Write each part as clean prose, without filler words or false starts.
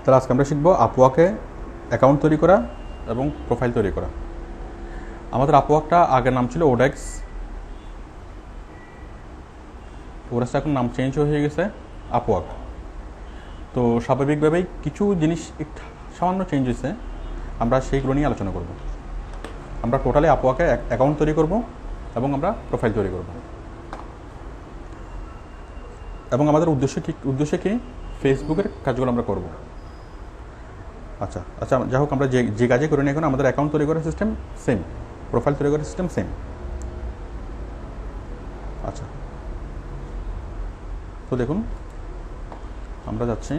তাহলে আজকে আমরা শিখবো আপওয়ার্কে অ্যাকাউন্ট তৈরি করা এবং প্রোফাইল তৈরি করা। আমাদের আপওয়ার্কটা আগের নাম ছিল ওডেক্স, ওডেক্সটা এখন নাম চেঞ্জ হয়ে গেছে আপওয়ার্ক। তো স্বাভাবিকভাবেই কিছু জিনিস একটু সামান্য চেঞ্জ হয়েছে, আমরা সেইগুলো নিয়ে আলোচনা করব। আমরা টোটালি আপওয়ার্কে অ্যাকাউন্ট তৈরি করব এবং আমরা প্রোফাইল তৈরি করব। এবং আমাদের উদ্দেশ্য কি ফেসবুকের কাজগুলো আমরা করব। আচ্ছা আচ্ছা যাই হোক, আমরা যে কাজে করি না এখন আমাদের অ্যাকাউন্ট তৈরি করার সিস্টেম সেম, প্রোফাইল তৈরি করার সিস্টেম সেম। আচ্ছা, তো দেখুন আমরা যাচ্ছি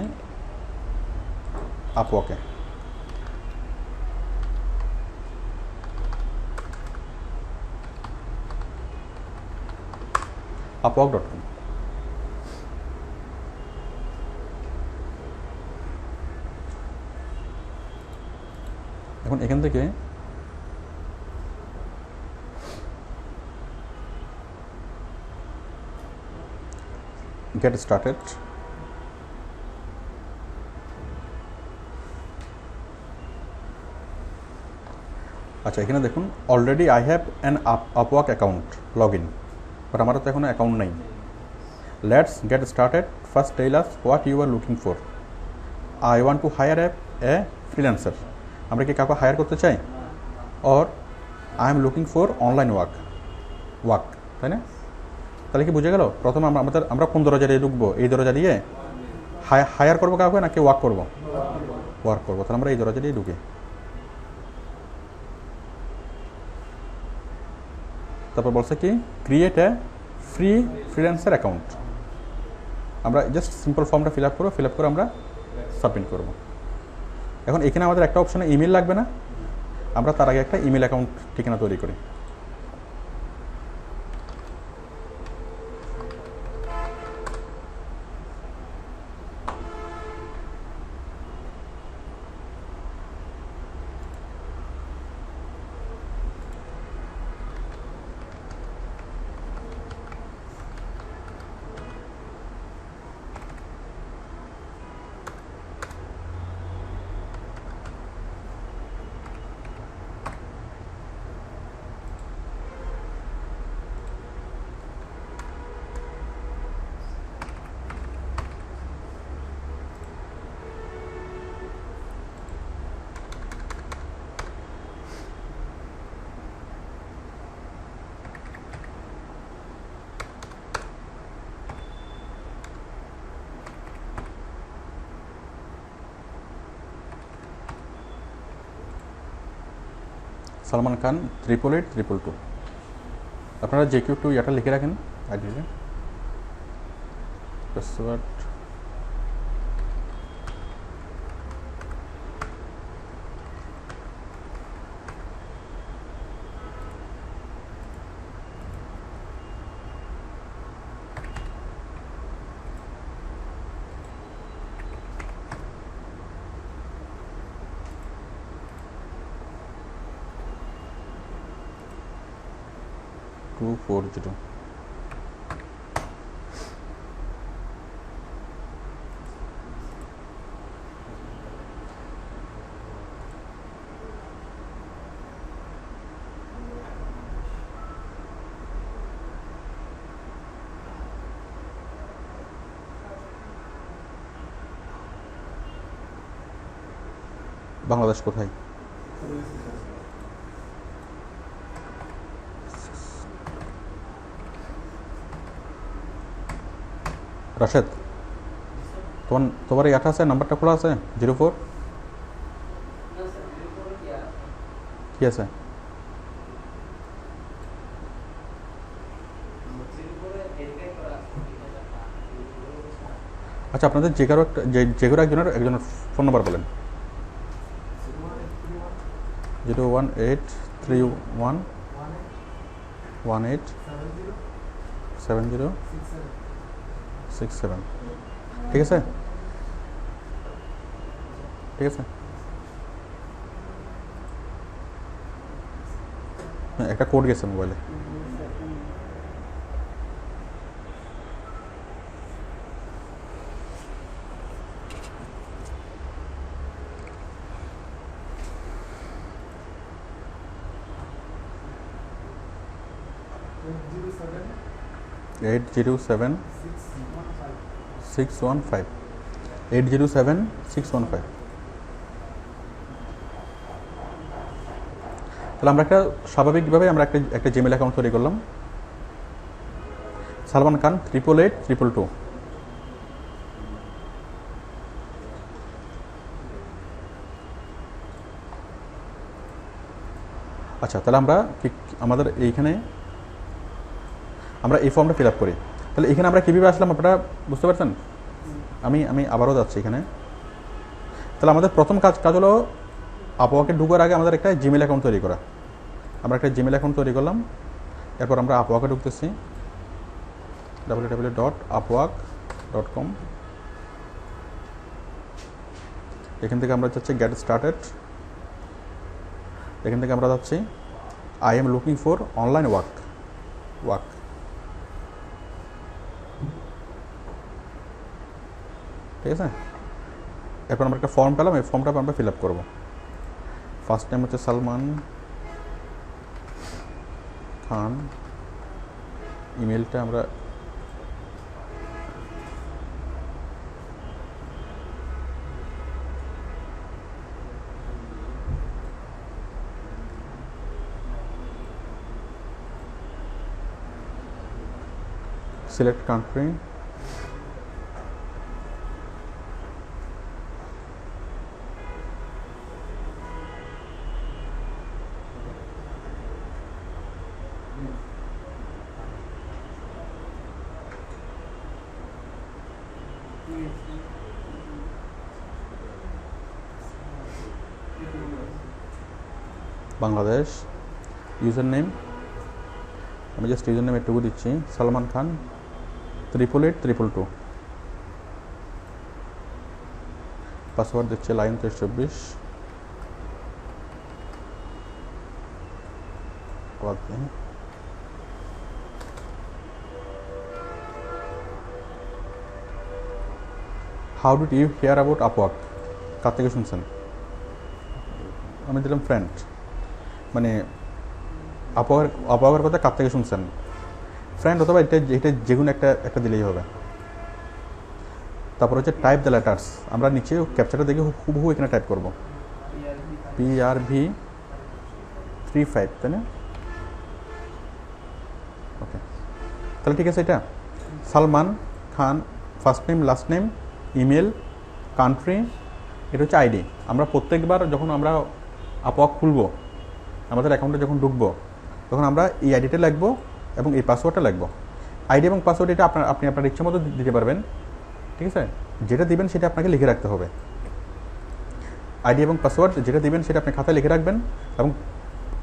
আপওয়ার্কে। upwork.com। এখন এখান থেকে গেট স্টার্টেড, আচ্ছা এখানে দেখুন already I have an Upwork account log in, but আমারও তো এখনো অ্যাকাউন্ট নেই। Let's get started, first tell us what you are looking for. I want to hire a freelancer, আমরা কি কাউকে হায়ার করতে চাই? Or I am looking for online work, তাই না? তাহলে কি বুঝে গেল? প্রথম আমরা কোন দরজা দিয়ে ঢুকবো? এই দরজা দিয়ে হায়ার করবো কাউকে নাকি ওয়ার্ক করবো? ওয়ার্ক করবো। তাহলে আমরা এই দরজা দিয়ে ঢুকি। তারপর বলছে কি create a free freelancer account. আমরা জাস্ট সিম্পল ফর্মটা ফিল আপ করে আমরা সাবমিট করব। এখন এখানে আমাদের একটা অপশনে ইমেল লাগবে না? আমরা তার আগে একটা ইমেল অ্যাকাউন্ট ঠিকানা তৈরি করি। সালমান খান 88822। আপনারা যে কেউ একটু এটা লিখে রাখেন আইডিতে, পাসওয়ার্ড। বাংলাদেশ কোথায়? রাশেদ, তোমার এটা আছে, নাম্বারটা খোলা আছে? 04 কি আছে? আচ্ছা আপনাদের যে কারো একজনের ফোন নাম্বার বলেন। 01831187067। ঠিক আছে, ঠিক আছে। একটা কোড গেছে মোবাইলে। 807 615 807 615। তাহলে আমরা একটা স্বাভাবিকভাবে আমরা একটা জিমেল অ্যাকাউন্ট তৈরি করলাম, সালমান খান 888 আচ্ছা, তাহলে আমরা আমাদের এইখানে আমরা এই ফর্মটা ফিল আপ করি। তাহলে এখানে আমরা কীভাবে আসলাম আপনারা বুঝতে পারছেন? আমি আবারও যাচ্ছি এখানে। তাহলে আমাদের প্রথম কাজ হলো আপওয়ার্কে ঢুকার আগে আমাদের একটা জিমেল অ্যাকাউন্ট তৈরি করা। আমরা একটা জিমেল অ্যাকাউন্ট তৈরি করলাম, এরপর আমরা আপওয়ার্কে ঢুকতেছি www.upwork.com। এখান থেকে আমরা যাচ্ছি গেট স্টার্টেড, এখান থেকে আমরা যাচ্ছি I am looking for online work. ঠিক আছে, এরপর আমরা একটা ফর্ম পেলাম, এই ফর্মটা আমরা ফিল আপ করবো। ফার্স্ট নেম হচ্ছে সালমান খান, ইমেলটা আমরা select country, Bangladesh. User name আমি জাস্ট ইউজার নেম এটুকু দিচ্ছি, সালমান খান 88822। পাসওয়ার্ড দিচ্ছে line 2324। How did you hear about Upwork? কার থেকে শুনছেন? আমি দিলাম ফ্রেন্ড, মানে আপওয়ার্কের কথা কার থেকে শুনছেন, ফ্রেন্ড অথবা এটা যে কোনো একটা দিলেই হবে। তারপর হচ্ছে টাইপ দ্য লেটার্স, আমরা নিচে ক্যাপচারটা দেখে হুবহু এখানে টাইপ করবো PRV35, তাই না? ওকে, তাহলে ঠিক আছে। এটা Salman Khan, first name, last name, email, country, এটা হচ্ছে আইডি। আমরা প্রত্যেকবার যখন আমরা আপওয়ার্ক খুলবো, আমাদের অ্যাকাউন্টে যখন ঢুকবো, তখন আমরা এই আইডিটা লিখবো এবং এই পাসওয়ার্ডটা লিখবো। আইডি এবং পাসওয়ার্ড এটা আপনি আপনার ইচ্ছা মতো দিতে পারবেন, ঠিক আছে? যেটা দিবেন সেটা আপনাকে লিখে রাখতে হবে। আইডি এবং পাসওয়ার্ড যেটা দিবেন সেটা আপনি খাতায় লিখে রাখবেন, এবং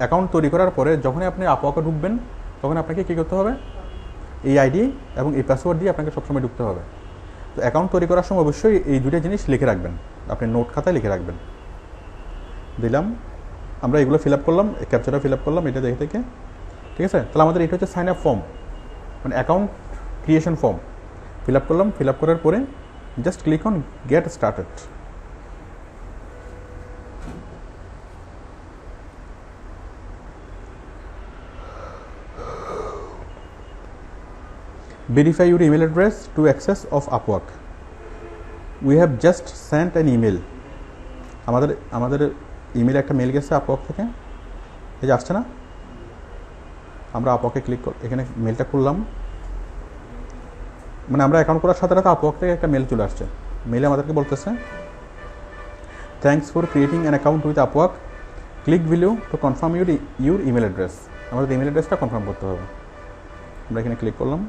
অ্যাকাউন্ট তৈরি করার পরে যখনই আপনি আপওয়ার্কে ঢুকবেন তখন আপনাকে কী করতে হবে, এই আইডি এবং এই পাসওয়ার্ড দিয়ে আপনাকে সবসময় ঢুকতে হবে। তো অ্যাকাউন্ট তৈরি করার সময় অবশ্যই এই দুটো জিনিস লিখে রাখবেন, আপনি নোট খাতায় লিখে রাখবেন। দিলাম, আমরা এগুলো ফিল আপ করলাম, ক্যাপচারটা ফিল আপ করলাম এটা দেখে থেকে, ঠিক আছে? তাহলে আমাদের এটা হচ্ছে সাইন আপ ফর্ম, মানে account creation form. Fill up করলাম, ফিল আপ করার পরে just click on get started. Verify your email address to access of Upwork. We have just sent an email. আমাদের ইমেলে একটা মেল গেছে আপওয়ার্ক থেকে, এই যে আসছে না? আমরা আপওয়ার্কে ক্লিক কর, এখানে মেলটা খুললাম, মানে আমরা অ্যাকাউন্ট করার সাথে সাথে আপওয়ার্ক থেকে একটা মেল চলে আসছে। মেলে আমাদেরকে বলতেছে thanks for creating an account with Upwork, click below to confirm your email address. আমাদের ইমেল অ্যাড্রেসটা কনফার্ম করতে হবে। আমরা এখানে ক্লিক করলাম,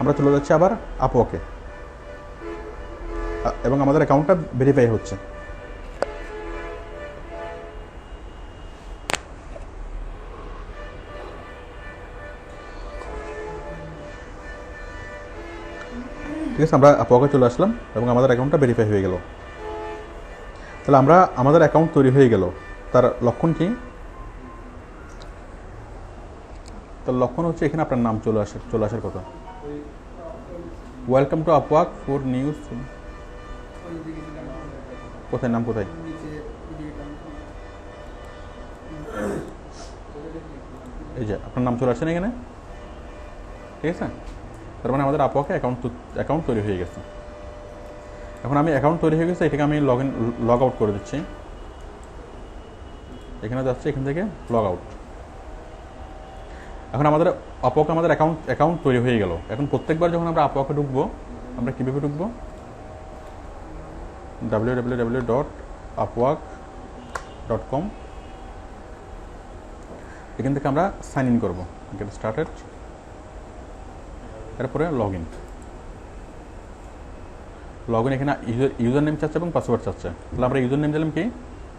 আমরা চলে যাচ্ছি আবার আপওয়ার্কে, এবং আমাদের অ্যাকাউন্টটা ভেরিফাই হচ্ছে। ঠিক আছে, আমরা আপওয়ার্কে চলে আসলাম এবং আমাদের অ্যাকাউন্টটা ভেরিফাই হয়ে গেল। তাহলে আমাদের অ্যাকাউন্ট তৈরি হয়ে গেল। তার লক্ষণ কি? তার লক্ষণ হচ্ছে এখানে আপনার নাম চলে আসার কথা। Welcome to Upwork for news. কোথায় নাম, কোথায়? এই যে আপনার নাম চলে আসছে না এখানে, ঠিক আছে? তার মানে আমাদের আপওয়ার্কে অ্যাকাউন্ট তৈরি হয়ে গেছে। এখন আমি অ্যাকাউন্ট তৈরি হয়ে গেছে, এটাকে আমি লগ আউট করে দিচ্ছি। এখানে যাচ্ছে, এখান থেকে লগ আউট। এখন আমাদের আপওয়ার্কে আমাদের অ্যাকাউন্ট তৈরি হয়ে গেল। এখন প্রত্যেকবার যখন আমরা আপওয়ার্কে ঢুকবো, আমরা কীভাবে ঢুকবো? www.upwork.com, এখান থেকে আমরা সাইন ইন করবো, গেট স্টার্টেড, এরপরে লগ ইন। এখানে ইউজার নেম চাচ্ছে এবং পাসওয়ার্ড চাচ্ছে। তাহলে আমরা ইউজার নেম দিলাম কি,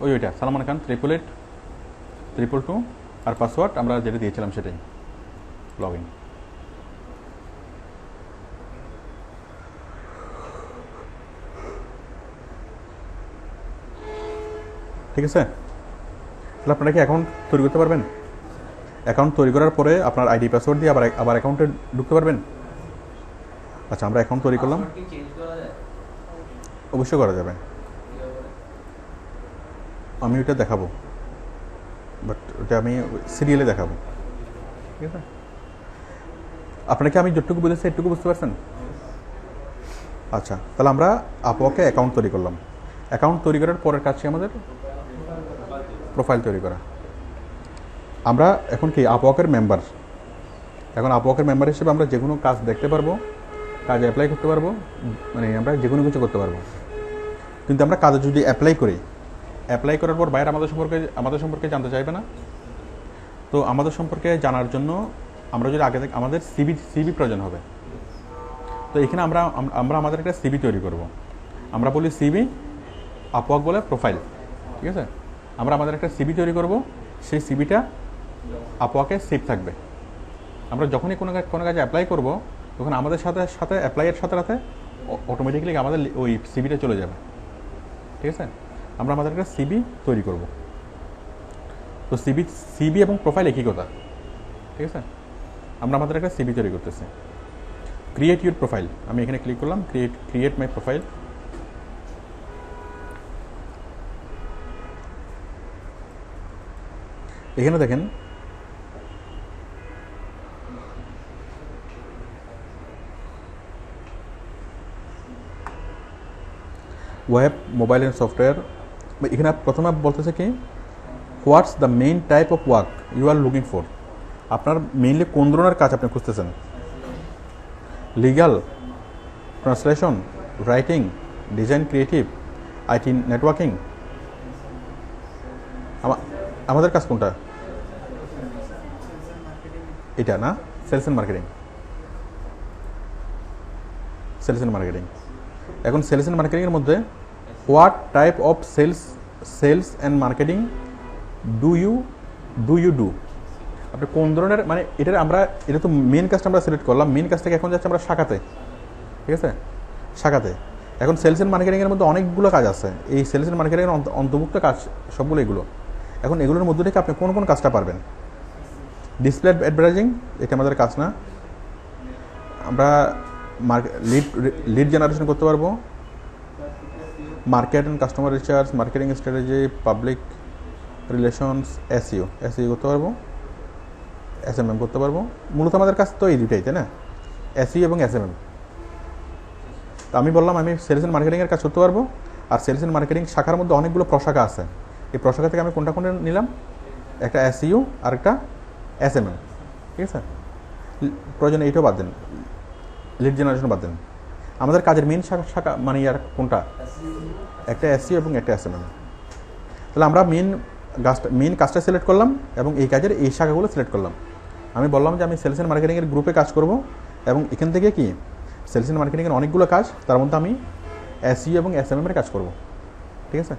ওইটা সালমান খান 88822, আর পাসওয়ার্ড আমরা যেটা দিয়েছিলাম সেটাই, লগ ইন। ঠিক আছে? তাহলে আপনারা কি অ্যাকাউন্ট তৈরি করতে পারবেন? অ্যাকাউন্ট তৈরি করার পরে আপনার আইডি পাসওয়ার্ড দিয়ে আবার অ্যাকাউন্টে ঢুকতে পারবেন। আচ্ছা, আমরা অ্যাকাউন্ট তৈরি করলাম, অবশ্যই করা যাবে। আমি ওইটা দেখাবো, বাট ওটা আমি সিরিয়ালে দেখাবো, ঠিক আছে? আপনাকে আমি যতটুকু বুঝেছি এটুকু বুঝতে পারছেন? আচ্ছা, তাহলে আমরা আপওয়ার্কে অ্যাকাউন্ট তৈরি করলাম। অ্যাকাউন্ট তৈরি করার পরের কাজটি আমাদের প্রোফাইল তৈরি করা। আমরা এখন কি আপওয়ার্কের মেম্বার। এখন আপওয়ার্কের মেম্বার হিসেবে আমরা যে কোনো কাজ দেখতে পারবো, কাজ অ্যাপ্লাই করতে পারবো, মানে আমরা যে কোনো কিছু করতে পারবো। কিন্তু আমরা কাজে যদি অ্যাপ্লাই করার পর বাইরে আমাদের সম্পর্কে জানতে চাইবে না। তো আমাদের সম্পর্কে জানার জন্য আমরা যদি আগে থেকে আমাদের সিভি প্রয়োজন হবে। তো এখানে আমরা আমাদের একটা সিভি তৈরি করব। আমরা বলি সিভি, আপওয়ার্ক বলে প্রোফাইল, ঠিক আছে? আমরা আমাদের একটা সিভি তৈরি করব, সেই সিভিটা আপওয়ার্কে সেভ থাকবে। আমরা যখনই কোনো কাজে অ্যাপ্লাই করব, তখন আমাদের সাথে অ্যাপ্লাইয়ের সাথে অটোমেটিক্যালি আমাদের ওই সিভিটা চলে যাবে, ঠিক আছে? আমরা আমাদের একটা সিভি তৈরি করব। তো সিভি এবং প্রোফাইল একই কথা, ঠিক আছে? আমরা আমাদের একটা সিভি তৈরি করতেছি। ক্রিয়েট ইউর প্রোফাইল, আমি এখানে ক্লিক করলাম, ক্রিয়েট মাই প্রোফাইল। এখানে দেখেন ওয়েব, মোবাইল অ্যান্ড সফটওয়্যার। এখানে প্রথমে বলতেছে কি, what's the main type of work you are looking for. আপনার মেইনলি কোন ধরনের কাজ আপনি খুঁজতেছেন? Legal, translation, writing, design, creative, IT, networking. আমাদের কাজ কোনটা? এটা না, সেলস অ্যান্ড মার্কেটিং। এখন সেলস অ্যান্ড মার্কেটিংয়ের মধ্যে what type of sales and marketing do you do. আপনি কোন ধরনের, মানে এটা তো মেন কাজটা আমরা সিলেক্ট করলাম। মেন কাজ থেকে এখন যাচ্ছে আমরা শাখাতে, ঠিক আছে? শাখাতে এখন সেলস অ্যান্ড মার্কেটিংয়ের মধ্যে অনেকগুলো কাজ আছে। এই সেলস অ্যান্ড মার্কেটিংয়ের অন্তর্ভুক্ত কাজ সবগুলো এগুলো। এখন এগুলোর মধ্যে থেকে আপনি কোন কাজটা পারবেন? ডিসপ্লে অ্যাডভার্টাইজিং, এটা আমাদের কাজ না। আমরা লিড জেনারেশন করতে পারবো, market and customer research, marketing strategy, public relations, SEO করতে পারবো, এসএমএম করতে পারবো। মূলত আমাদের কাজ তো এই দুটাই, তাই না? এসইও এবং এসএমএম। তো আমি বললাম আমি সেলস অ্যান্ড মার্কেটিংয়ের কাজ করতে পারবো। আর সেলস অ্যান্ড মার্কেটিং শাখার মধ্যে অনেকগুলো প্রশাখা আছে। এই প্রশাখা থেকে আমি কোনটা নিলাম? একটা এসইও আর একটা এসএমএম, ঠিক আছে? প্রয়োজনে এইটাও বাদ দেন, লিড জেনারেশন বাদ দেন। আমাদের কাজের মেন শাখা মানে কোনটা? একটা এসইও এবং একটা এসএমএম। তাহলে আমরা মেন কাজটা সিলেক্ট করলাম এবং এই কাজের এই শাখাগুলো সিলেক্ট করলাম। আমি বললাম যে আমি সেলস অ্যান্ড মার্কেটিংয়ের গ্রুপে কাজ করব এবং এখান থেকে কি সেলস অ্যান্ড মার্কেটিংয়ের অনেকগুলো কাজ, তার মধ্যে আমি এসইও এবং এসএমএমের কাজ করব, ঠিক আছে?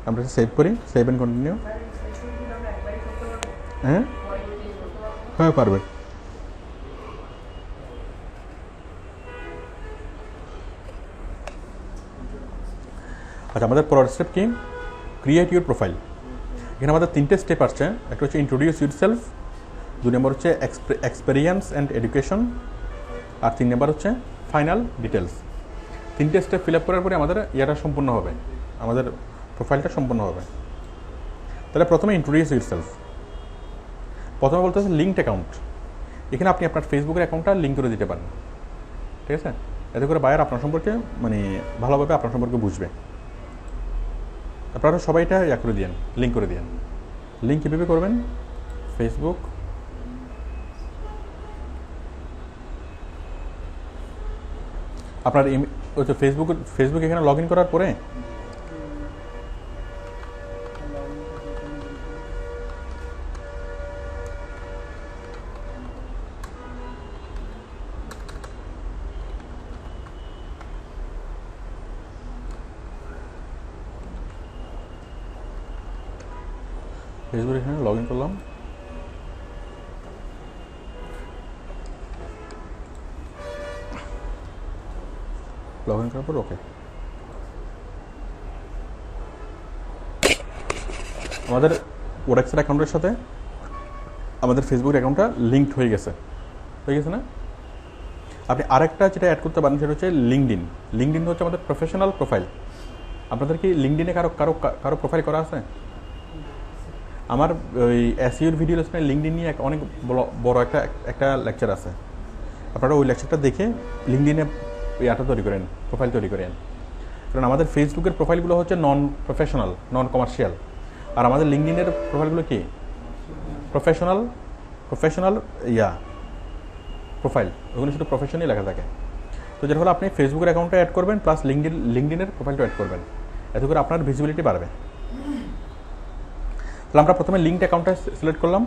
আমরা সেভ করি, সেভ অ্যান্ড কন্টিনিউ। হ্যাঁ পারবে। আচ্ছা, আমাদের পরের স্টেপ কি? Create your profile. এখানে আমাদের 3টে স্টেপ আসছে। একটা হচ্ছে ইন্ট্রোডিউস ইউরসেলফ, 2 নম্বর হচ্ছে এক্সপেরিয়েন্স অ্যান্ড এডুকেশন, আর 3 নম্বর হচ্ছে ফাইনাল ডিটেলস। 3টে স্টেপ ফিল আপ করার পরে আমাদের সম্পূর্ণ হবে, আমাদের প্রোফাইলটা সম্পূর্ণ হবে। তাহলে প্রথমে ইন্ট্রোডিউস ইউরসেলফ। প্রথমে বলতে হচ্ছে লিঙ্কড অ্যাকাউন্ট। এখানে আপনি আপনার ফেসবুকের অ্যাকাউন্টটা লিঙ্ক করে দিতে পারেন, ঠিক আছে? এতে করে বায়ার আপনার সম্পর্কে মানে ভালোভাবে আপনার সম্পর্কে বুঝবে। আপনারা সবাই এটা করে দিয়েন, লিঙ্ক করে দিয়েন। লিঙ্ক কীভাবে করবেন? ফেসবুক, আপনার ওই তো ফেসবুক এখানে লগ ইন করার পরে ফেসবুক এখানে লগ ইন করলাম। লগ ইন করার পর ওকে, আমাদের ওডেক্সের অ্যাকাউন্টের সাথে আমাদের ফেসবুক অ্যাকাউন্টটা লিঙ্কড হয়ে গেছে না? আপনি আরেকটা যেটা অ্যাড করতে পারেন সেটা হচ্ছে লিঙ্কডইন। লিঙ্কডইন হচ্ছে আমাদের প্রফেশনাল প্রোফাইল। আপনাদের কি লিঙ্কডইনে কারো প্রোফাইল করা আছে? আমার ওই এসইওর ভিডিও লেসনে লিঙ্কডইন নিয়ে অনেক বড় একটা লেকচার আছে। আপনারা ওই লেকচারটা দেখে লিঙ্কডইনে ইয়াটা তৈরি করেন, প্রোফাইল তৈরি করেন। কারণ আমাদের ফেসবুকের প্রোফাইলগুলো হচ্ছে নন প্রফেশনাল, নন কমার্শিয়াল, আর আমাদের লিঙ্কডইনের প্রোফাইলগুলো কি প্রফেশনাল প্রোফাইল। ওগুলো শুধু প্রফেশনই লেখা থাকে। তো যেটা হলো আপনি ফেসবুকের অ্যাকাউন্টটা অ্যাড করবেন প্লাস লিঙ্কডইনের প্রোফাইলটা অ্যাড করবেন, এতে করে আপনার ভিজিবিলিটি বাড়বে। তাহলে আমরা প্রথমে লিঙ্কড অ্যাকাউন্টটা সিলেক্ট করলাম,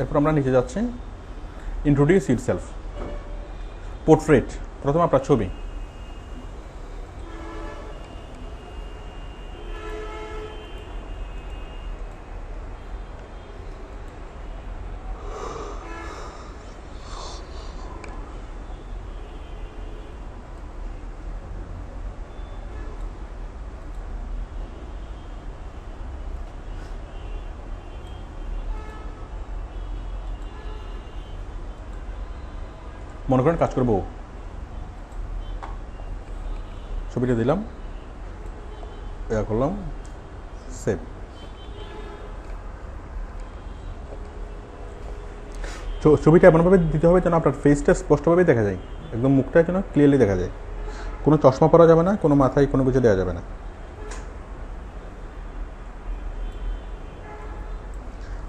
এরপর আমরা নিচে যাচ্ছি ইন্ট্রোডিউস ইটসেলফ, পোর্ট্রেট, প্রথমে আপনার ছবি। মনে করেন কাজ করবো, ছবিটা দিলাম, করলাম সেভ। ছবিটা এমনভাবে দিতে হবে যেন আপনার ফেসটা স্পষ্টভাবে দেখা যায়, একদম মুখটা যেন ক্লিয়ারলি দেখা যায়। কোনো চশমা পরা যাবে না, কোনো মাথায় কোনো কিছু দেওয়া যাবে না।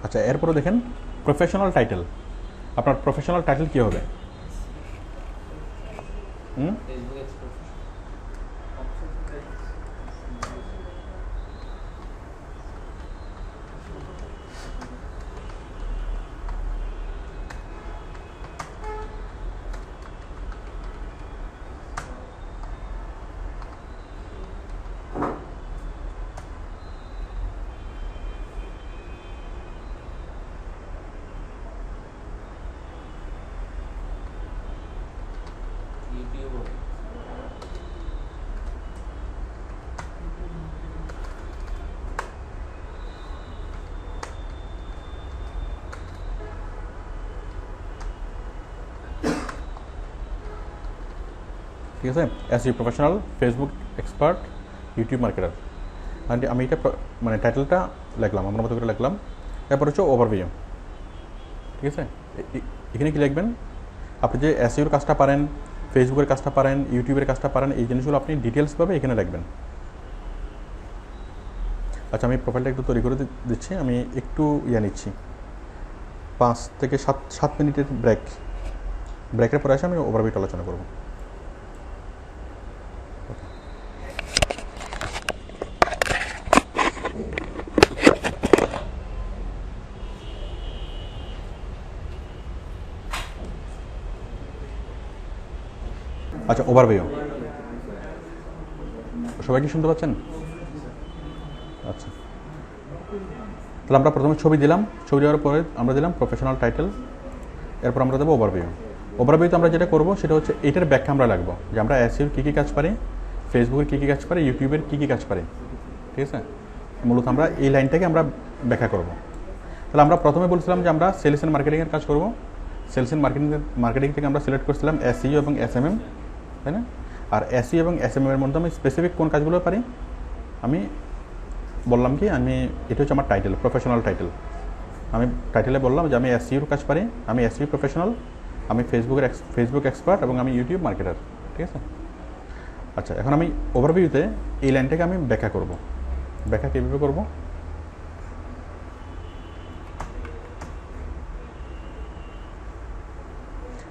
আচ্ছা, এরপরে দেখেন প্রফেশনাল টাইটেল। আপনার প্রফেশনাল টাইটেল কী হবে? ঠিক আছে, SEO professional, Facebook expert, YouTube marketer. আমি এটা মানে টাইটেলটা লিখলাম, আমার মতো করে লিখলাম। এরপর হচ্ছে ওভারভিউ। ঠিক আছে, এখানে কি লিখবেন? আপনি যে এসইওর কাজটা পারেন, ফেসবুকের কাজটা পারেন, ইউটিউবের কাজটা পারেন, এই জিনিসগুলো আপনি ডিটেলসভাবে এখানে লিখবেন। আচ্ছা, আমি প্রোফাইলটা একটু তৈরি করে দিচ্ছি। আমি একটু নিচ্ছি 5 থেকে 7 মিনিটের ব্রেকের পরে এসে আমি ওভারভিউটা আলোচনা করব। আচ্ছা, ওভারভিউ সবাই কি শুনতে পাচ্ছেন? আচ্ছা, তাহলে আমরা প্রথমে ছবি দিলাম, ছবি দেওয়ার পরে আমরা দিলাম প্রফেশনাল টাইটেল, এরপর আমরা দেবো ওভারভিউ। ওভারভিউতে আমরা যেটা করবো সেটা হচ্ছে এটার ব্যাখ্যা আমরা রাখবো, যে আমরা এসইওর কী কী কাজ পারি, ফেসবুকের কী কী কাজ পারি, ইউটিউবের কী কী কাজ পারি। ঠিক আছে, মূলত আমরা এই লাইনটাকে আমরা ব্যাখ্যা করব। তাহলে আমরা প্রথমে বলছিলাম যে আমরা সেলস অ্যান্ড মার্কেটিংয়ের কাজ করব। সেলস অ্যান্ড মার্কেটিং থেকে আমরা সিলেক্ট করছিলাম এসইও এবং এসএমএম, তাই না? আর এসইও এবং এসএমএম এর মধ্যে আমি স্পেসিফিক কোন কাজগুলো পারি আমি বললাম কি, এটা হচ্ছে আমার টাইটেল, প্রফেশনাল টাইটেল। আমি টাইটেলে বললাম যে আমি এসইওর কাজ পারি, আমি এসইও প্রফেশনাল, আমি ফেসবুক এক্সপার্ট এবং আমি ইউটিউব মার্কেটার। ঠিক আছে। আচ্ছা, এখন আমি ওভারভিউতে এই লাইনটাকে আমি ব্যাখ্যা করব। ব্যাখ্যা কীভাবে করব?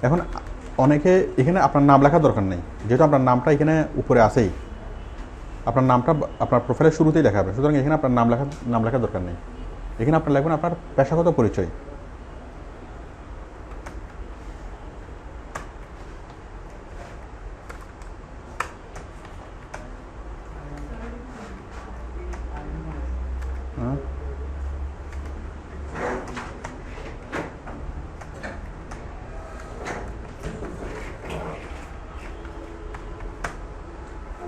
এখন অনেকে এখানে আপনার নাম লেখার দরকার নেই, যেহেতু আপনার নামটা এখানে উপরে আসেই, আপনার নামটা আপনার প্রোফাইলের শুরুতেই লেখা হবে, সুতরাং এখানে আপনার নাম লেখার দরকার নেই। এখানে আপনার লাগবেন আপনার পেশাগত পরিচয়।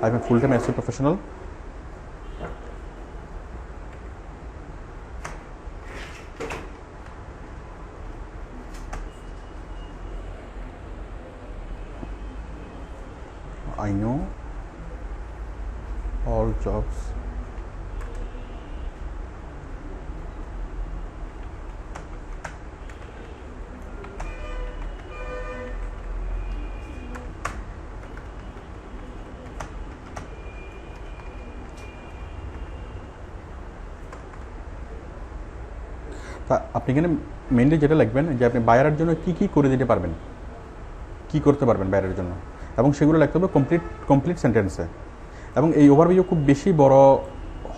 I'm a full-time SEO professional. I know all jobs তা আপনি এখানে মেনলি যেটা লিখবেন যে আপনি বায়ারের জন্য কি করে দিতে পারবেন, কি করতে পারবেন বায়ারের জন্য, এবং সেগুলো লিখতে হবে কমপ্লিট সেন্টেন্সে। এবং এই ওভারভিউ খুব বেশি বড়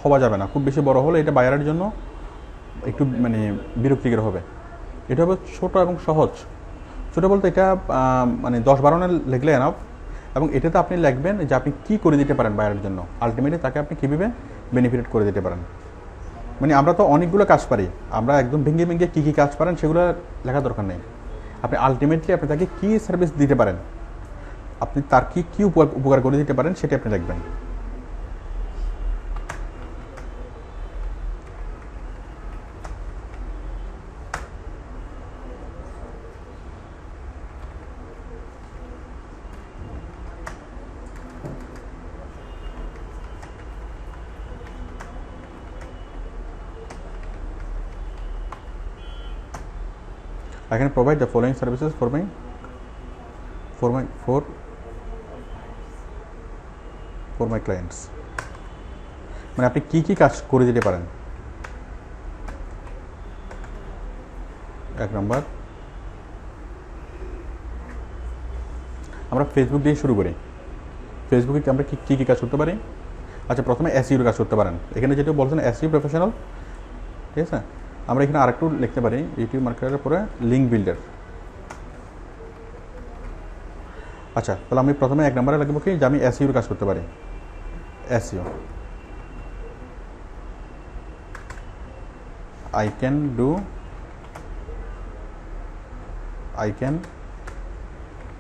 হওয়া যাবে না, খুব বেশি বড় হলে এটা বায়ারের জন্য একটু মানে বিরক্তিকর হবে। এটা হবে ছোট এবং সহজ। ছোটো বলতে এটা মানে 10-12 লিখলে এনাফ, এবং এটাতে আপনি লিখবেন যে আপনি কী করে দিতে পারেন বায়ারের জন্য, আলটিমেটলি তাকে আপনি কীভাবে বেনিফিট করে দিতে পারেন। মানে আমরা তো অনেকগুলো কাজ পারি, আমরা একদম ভেঙে কী কাজ পারেন সেগুলো লেখার দরকার নেই। আপনি আলটিমেটলি আপনি তাকে কী সার্ভিস দিতে পারেন, আপনি তার কী উপকার করে দিতে পারেন সেটা আপনি লিখবেন। I can provide the following services for my clients. মানে আপনি কি কাজ করে দিতে পারেন। 1 নম্বর, আমরা ফেসবুক দিয়ে শুরু করি। ফেসবুকে আমরা কি কাজ করতে পারি? আচ্ছা, প্রথমে এসইওর কাজ করতে পারেন। এখানে যেটা বলছেন এসইও প্রফেশনাল, ঠিক আছে। আমরা এখানে আরেকটু লিখতে পারি ইউটিউব মার্কেটারের পরে লিঙ্ক বিল্ডার। আচ্ছা, তাহলে আমি প্রথমে 1 নম্বরে লিখব কি যে আমি এসইওর কাজ করতে পারি। SEO, I can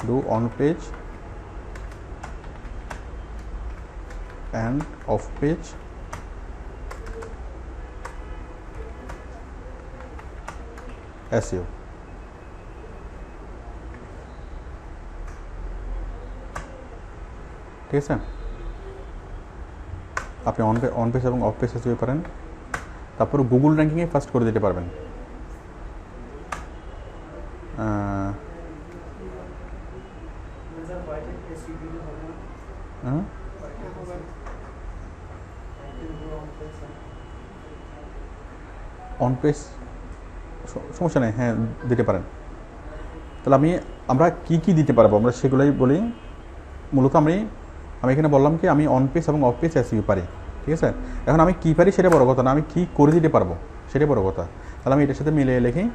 do on page and off page SEO। ঠিক আছে, আপনি অন পেজ এবং অফ পেজ SEO পারেন। তারপর গুগল র্যাঙ্কিংয়ে ফার্স্ট করে দিতে পারবেন। অন পেজ সমস্যা নেই, হ্যাঁ দিতে পারেন। তাহলে আমরা কি দিতে পারবো আমরা সেগুলোই বলি। মূলত আমি এখানে বললাম কি আমি অন পেজ এবং অফ পেজ SEO পারি। ঠিক আছে, এখন আমি কী পারি সেটা বড় কথা না, আমি কি করে দিতে পারবো সেটাই বড় কথা। তাহলে আমি এটার সাথে মিলিয়ে লিখি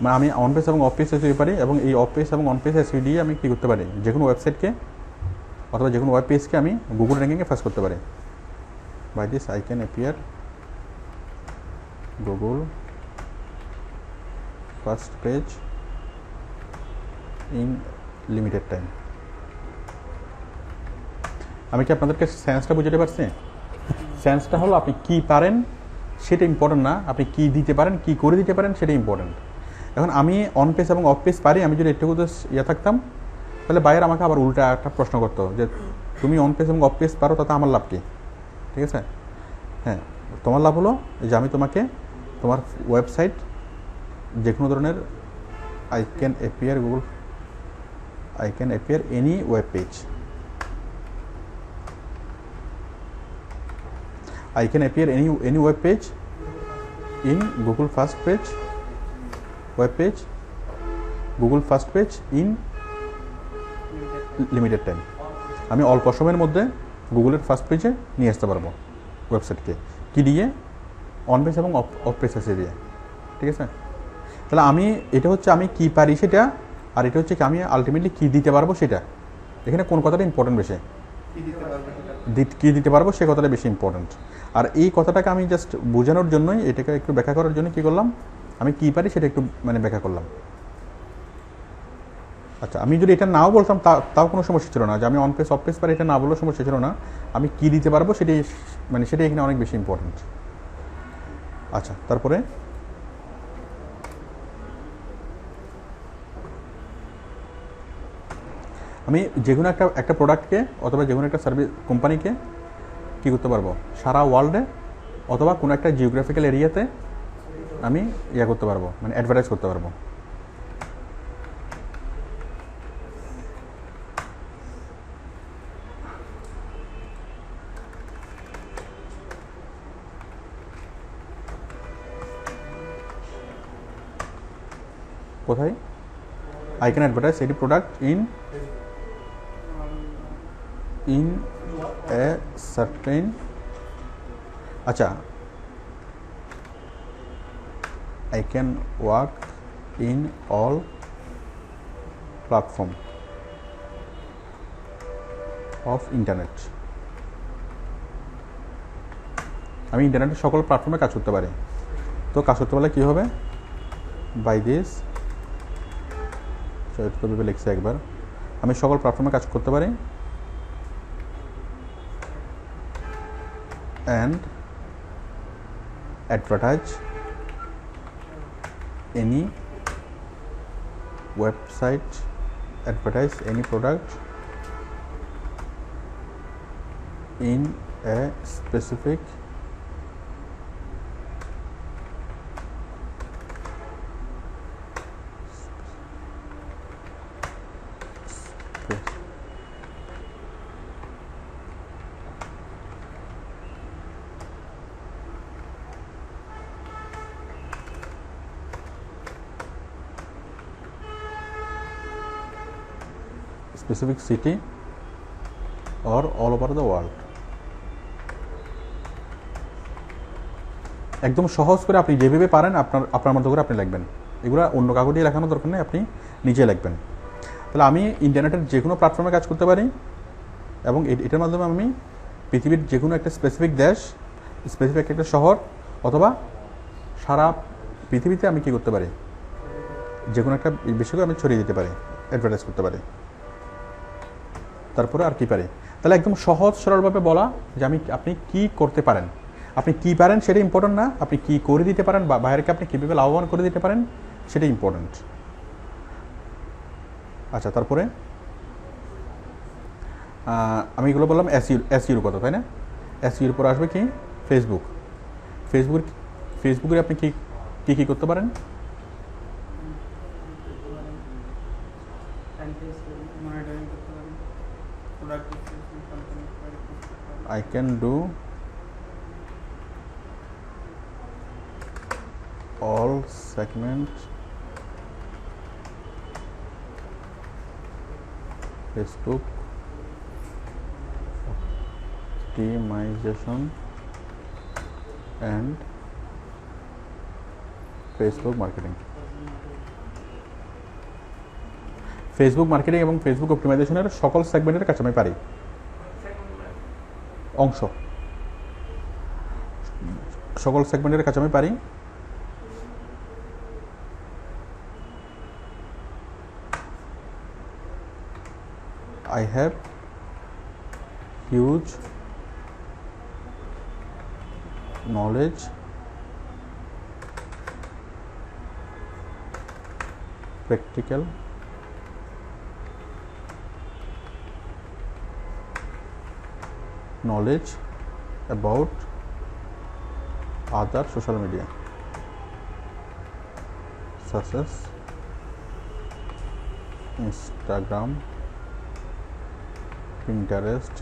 মানে আমি অন পেজ এবং অফ পেজ SEO পারি, এবং এই অফ পেজ এবং অন পেজ SEO দিয়ে আমি কী করতে পারি, যে কোনো ওয়েবসাইটকে অথবা যে কোনো ওয়েব পেজকে আমি গুগল র্যাঙ্কিংয়ে ফার্স্ট করতে পারি। By this I can appear Google first page in limited time. আমি কি আপনাদেরকে সেন্সটা বুঝাতে পারছি? সেন্সটা হলো আপনি কি পারেন সেটা ইম্পর্টেন্ট না, আপনি কি দিতে পারেন, কি করে দিতে পারেন সেটা ইম্পর্টেন্ট। এখন আমি অন পেজ এবং অফ পেজ পারি, আমি যদি একটু থাকতাম তাহলে বাইরে আমাকে আবার উল্টা একটা প্রশ্ন করতো যে তুমি অন পেজ এবং অফ পেজ পারো, তাতে আমার লাভ কি? ঠিক আছে? হ্যাঁ, তোমার লাভ হলো যে আমি তোমাকে তোমার ওয়েবসাইট যে কোনো ধরনের I can appear any web page, I can appear any web page in Google first page, web page, Google first page in limited time. আমি অল্প সময়ের মধ্যে গুগলের ফার্স্ট পেজে নিয়ে আসতে পারবো ওয়েবসাইটকে, কি দিয়ে? অন পেজ এবং অফ পেজ এসে দিয়ে। ঠিক আছে? তাহলে আমি এটা হচ্ছে আমি কি পারি সেটা, আর এটা হচ্ছে কি আমি আলটিমেটলি কি দিতে পারবো সেটা। এখানে কোন কথাটা ইম্পর্টেন্ট বেশি? কি দিতে পারবো সে কথাটা বেশি ইম্পর্টেন্ট। আর এই কথাটাকে আমি জাস্ট বোঝানোর জন্যই, এটাকে একটু ব্যাখ্যা করার জন্য কি করলাম, আমি কি পারি সেটা একটু ব্যাখ্যা করলাম। আচ্ছা, আমি যদি এটা নাও বলতাম তাও কোনো সমস্যা ছিল না, যে আমি অন পেজ অফ পেজ পারি এটা না বললেও সমস্যা ছিল না। আমি কি দিতে পারবো সেটাই সেটাই এখানে অনেক বেশি ইম্পর্টেন্ট। আচ্ছা, তারপরে আমি যে কোনো একটা প্রোডাক্টকে অথবা যে কোনো একটা সার্ভিস কোম্পানিকে কী করতে পারবো, সারা ওয়ার্ল্ডে অথবা কোনো একটা জিওগ্রাফিক্যাল এরিয়াতে আমি করতে পারবো, অ্যাডভার্টাইজ করতে পারবো। কোথায়? I can advertise any product in a certain, আচ্ছা, I can work in all platform of internet. আমি ইন্টারনেটের সকল প্ল্যাটফর্মে কাজ করতে পারি। তো কাজ করতে পারলে কী হবে? বাই দিস, এটা তো ভেবে লিখছি একবার, আমি সকল প্ল্যাটফর্মে কাজ করতে পারি and advertise any website, advertise any product in a specific specific city or all over the world. একদম সহজ করে আপনি যেভাবে পারেন আপনার মতো করে আপনি লিখবেন। এগুলো অন্য কাউকে দিয়ে লেখানোর দরকার নেই, আপনি নিজে লিখবেন। তাহলে আমি ইন্টারনেটের যে কোনো প্ল্যাটফর্মে কাজ করতে পারি এবং এটার মাধ্যমে আমি পৃথিবীর যে কোনো একটা স্পেসিফিক দেশ, স্পেসিফিক একটা শহর অথবা সারা পৃথিবীতে আমি কি করতে পারি, যে কোনো একটা বিষয়কে আমি ছড়িয়ে দিতে পারি, অ্যাডভার্টাইজ করতে পারি। তারপরে আর কি পারি? তাহলে একদম সহজ সরলভাবে বলা যে আপনি কি করতে পারেন, আপনি কি পারেন সেটা ইম্পর্টেন্ট না, আপনি কি করে দিতে পারেন বা বাইরেকে আপনি কীভাবে লাভবান করে দিতে পারেন সেটা ইম্পর্টেন্ট। আচ্ছা, তারপরে আমি এগুলো বললাম এসইউর কথা, তাই না? এসইউর পরে আসবে কি? ফেসবুকে আপনি কি করতে পারেন? I can do all segment Facebook optimization and Facebook marketing. Facebook marketing এবং ফেসবুক অপটিমাইজেশনের সকল সেগমেন্টের কাছে আমি পারি, অংশ সকল সেগমেন্টের কাছে আমি পারি। I have huge knowledge practical knowledge about other social media such as Instagram, Pinterest,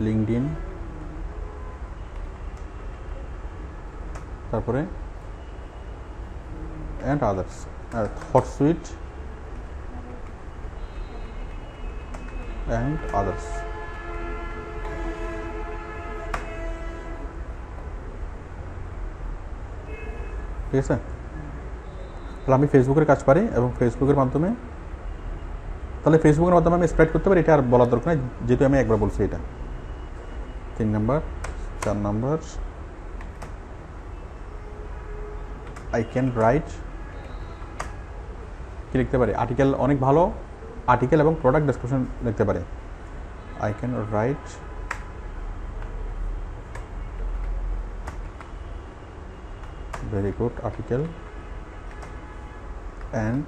LinkedIn, তারপরে and others, Hotsuite and others. ঠিক আছে, তাহলে আমি ফেসবুকের কাজ পারি এবং ফেসবুকের মাধ্যমে তাহলে ফেসবুকের মাধ্যমে আমি স্প্রেড করতে পারি, এটা আর বলার দরকার নেই যেহেতু আমি একবার বলছি। এটা 3 নম্বর। 4 নম্বর, আই ক্যান রাইট, কি লিখতে পারি, আর্টিকেল, অনেক ভালো আর্টিকেল এবং প্রোডাক্ট ডেসক্রিপশন লিখতে পারি। I can write very good article and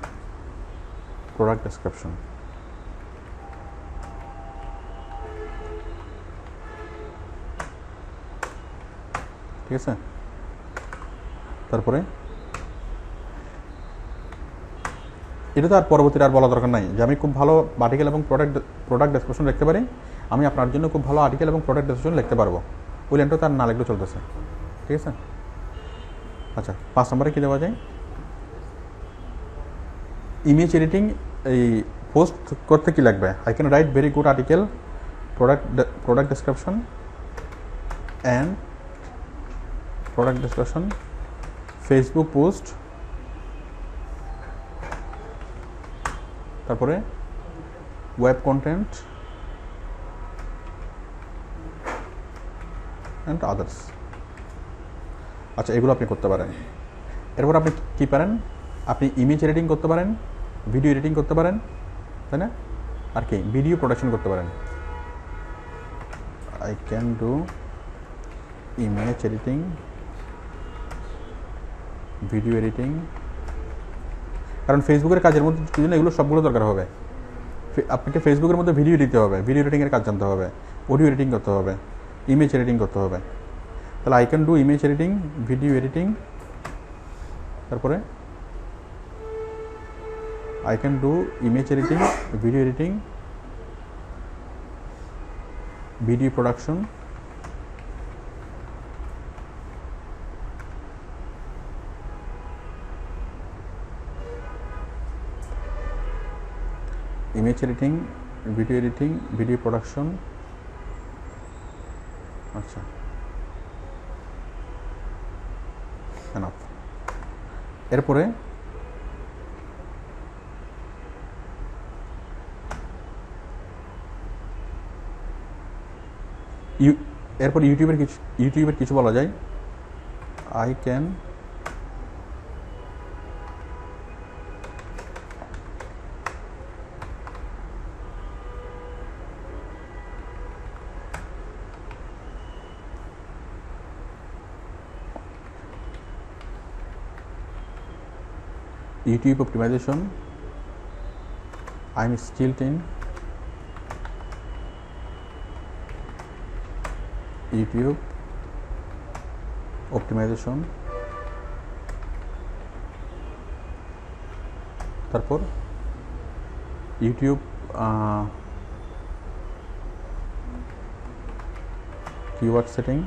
product description. ঠিক আছে, তারপরে এটা তো আর পরবর্তীতে আর বলা দরকার নাই যে আমি খুব ভালো আর্টিকেল এবং প্রোডাক্ট ডেসক্রিপশন লিখতে পারি, আমি আপনার জন্য খুব ভালো আর্টিকেল এবং প্রোডাক্ট ডেসক্রিপশন লিখতে পারবো, ওই লাইনটা তার না লিখলেও চলতেছে। ঠিক আছে, আচ্ছা 5 নম্বরে কী দেওয়া যায়, ইমেজ এডিটিং, এই পোস্ট করতে কী লাগবে, I can write very good article, product description and product description, Facebook post, তারপরে ওয়েব কন্টেন্ট অ্যান্ড আদার্স। আচ্ছা, এগুলো আপনি করতে পারেন। এরপর আপনি কী পারেন, আপনি ইমেজ এডিটিং করতে পারেন, ভিডিও এডিটিং করতে পারেন, তাই না, আর কি ভিডিও প্রোডাকশন করতে পারেন। I can do image editing, video editing, কারণ ফেসবুকের কাজের মধ্যে জন্য এগুলো সবগুলো দরকার হবে। আপনাকে ফেসবুকের মধ্যে ভিডিও দিতে হবে, ভিডিও এডিটিংয়ের কাজ জানতে হবে, অডিও এডিটিং করতে হবে, ইমেজ এডিটিং করতে হবে। তাহলে I can do image editing, video editing, তারপরে I can do image editing, video editing, video production, image editing, video editing, video production. আচ্ছা, এনাফ। এরপরে ইউটিউবের কিছু বলা যায়, I can YouTube optimization, I'm skilled in YouTube optimization, তারপর YouTube keyword setting,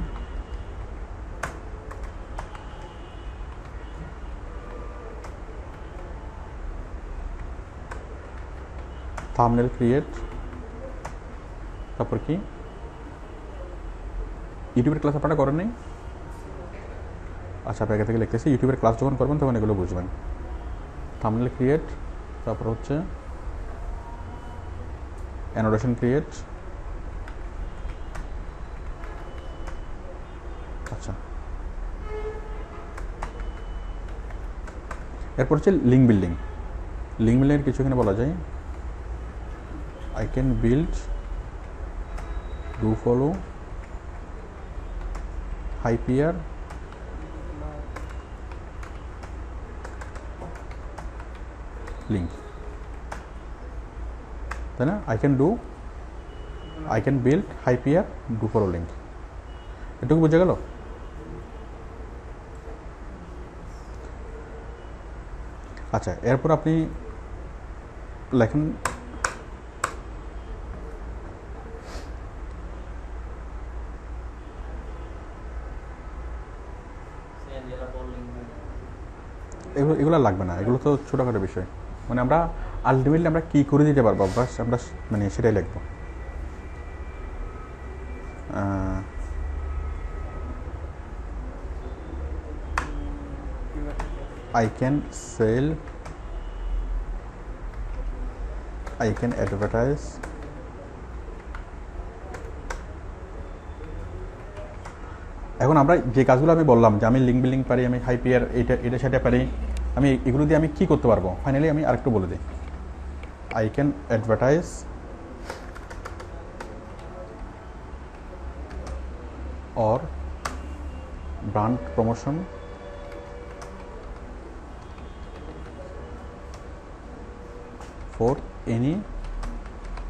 thumbnail create, তারপর কি ইউটিউবের ক্লাস আপনারা করেন নাই? আচ্ছা, আগে থেকে লিখতেছি, ইউটিউবের ক্লাস যখন করবেন তখন এগুলো বুঝবেন। থাম্বনেল ক্রিয়েট, তারপর হচ্ছে অ্যানোটেশন ক্রিয়েট। আচ্ছা, এরপর হচ্ছে লিঙ্ক বিল্ডিং। লিঙ্ক বিল্ডিংয়ের কিছু এখানে বলা যায়, I can build do follow hyper link, তাই না? I can build hyper do follow link, এটুকু বুঝে গেল? আচ্ছা, এরপর আপনি লেখেন এগুলো লাগবে না, এগুলো তো ছোটোখাটো বিষয়। মানে আমরা আলটিমেটলি আমরা কী করে দিতে পারবো, বাস আমরা মানে সেটাই লিখবো। I can sell, I can advertise, এখন আমরা যে কাজগুলো আমি বললাম যে আমি লিঙ্ক বিল্ডিং পারি, আমি হাইপিয়ার এটা সেটা পারি, আমি এগুলো দিয়ে আমি কী করতে পারবো, ফাইনালি আমি আরেকটু বলে দিই। I can advertise or brand promotion for any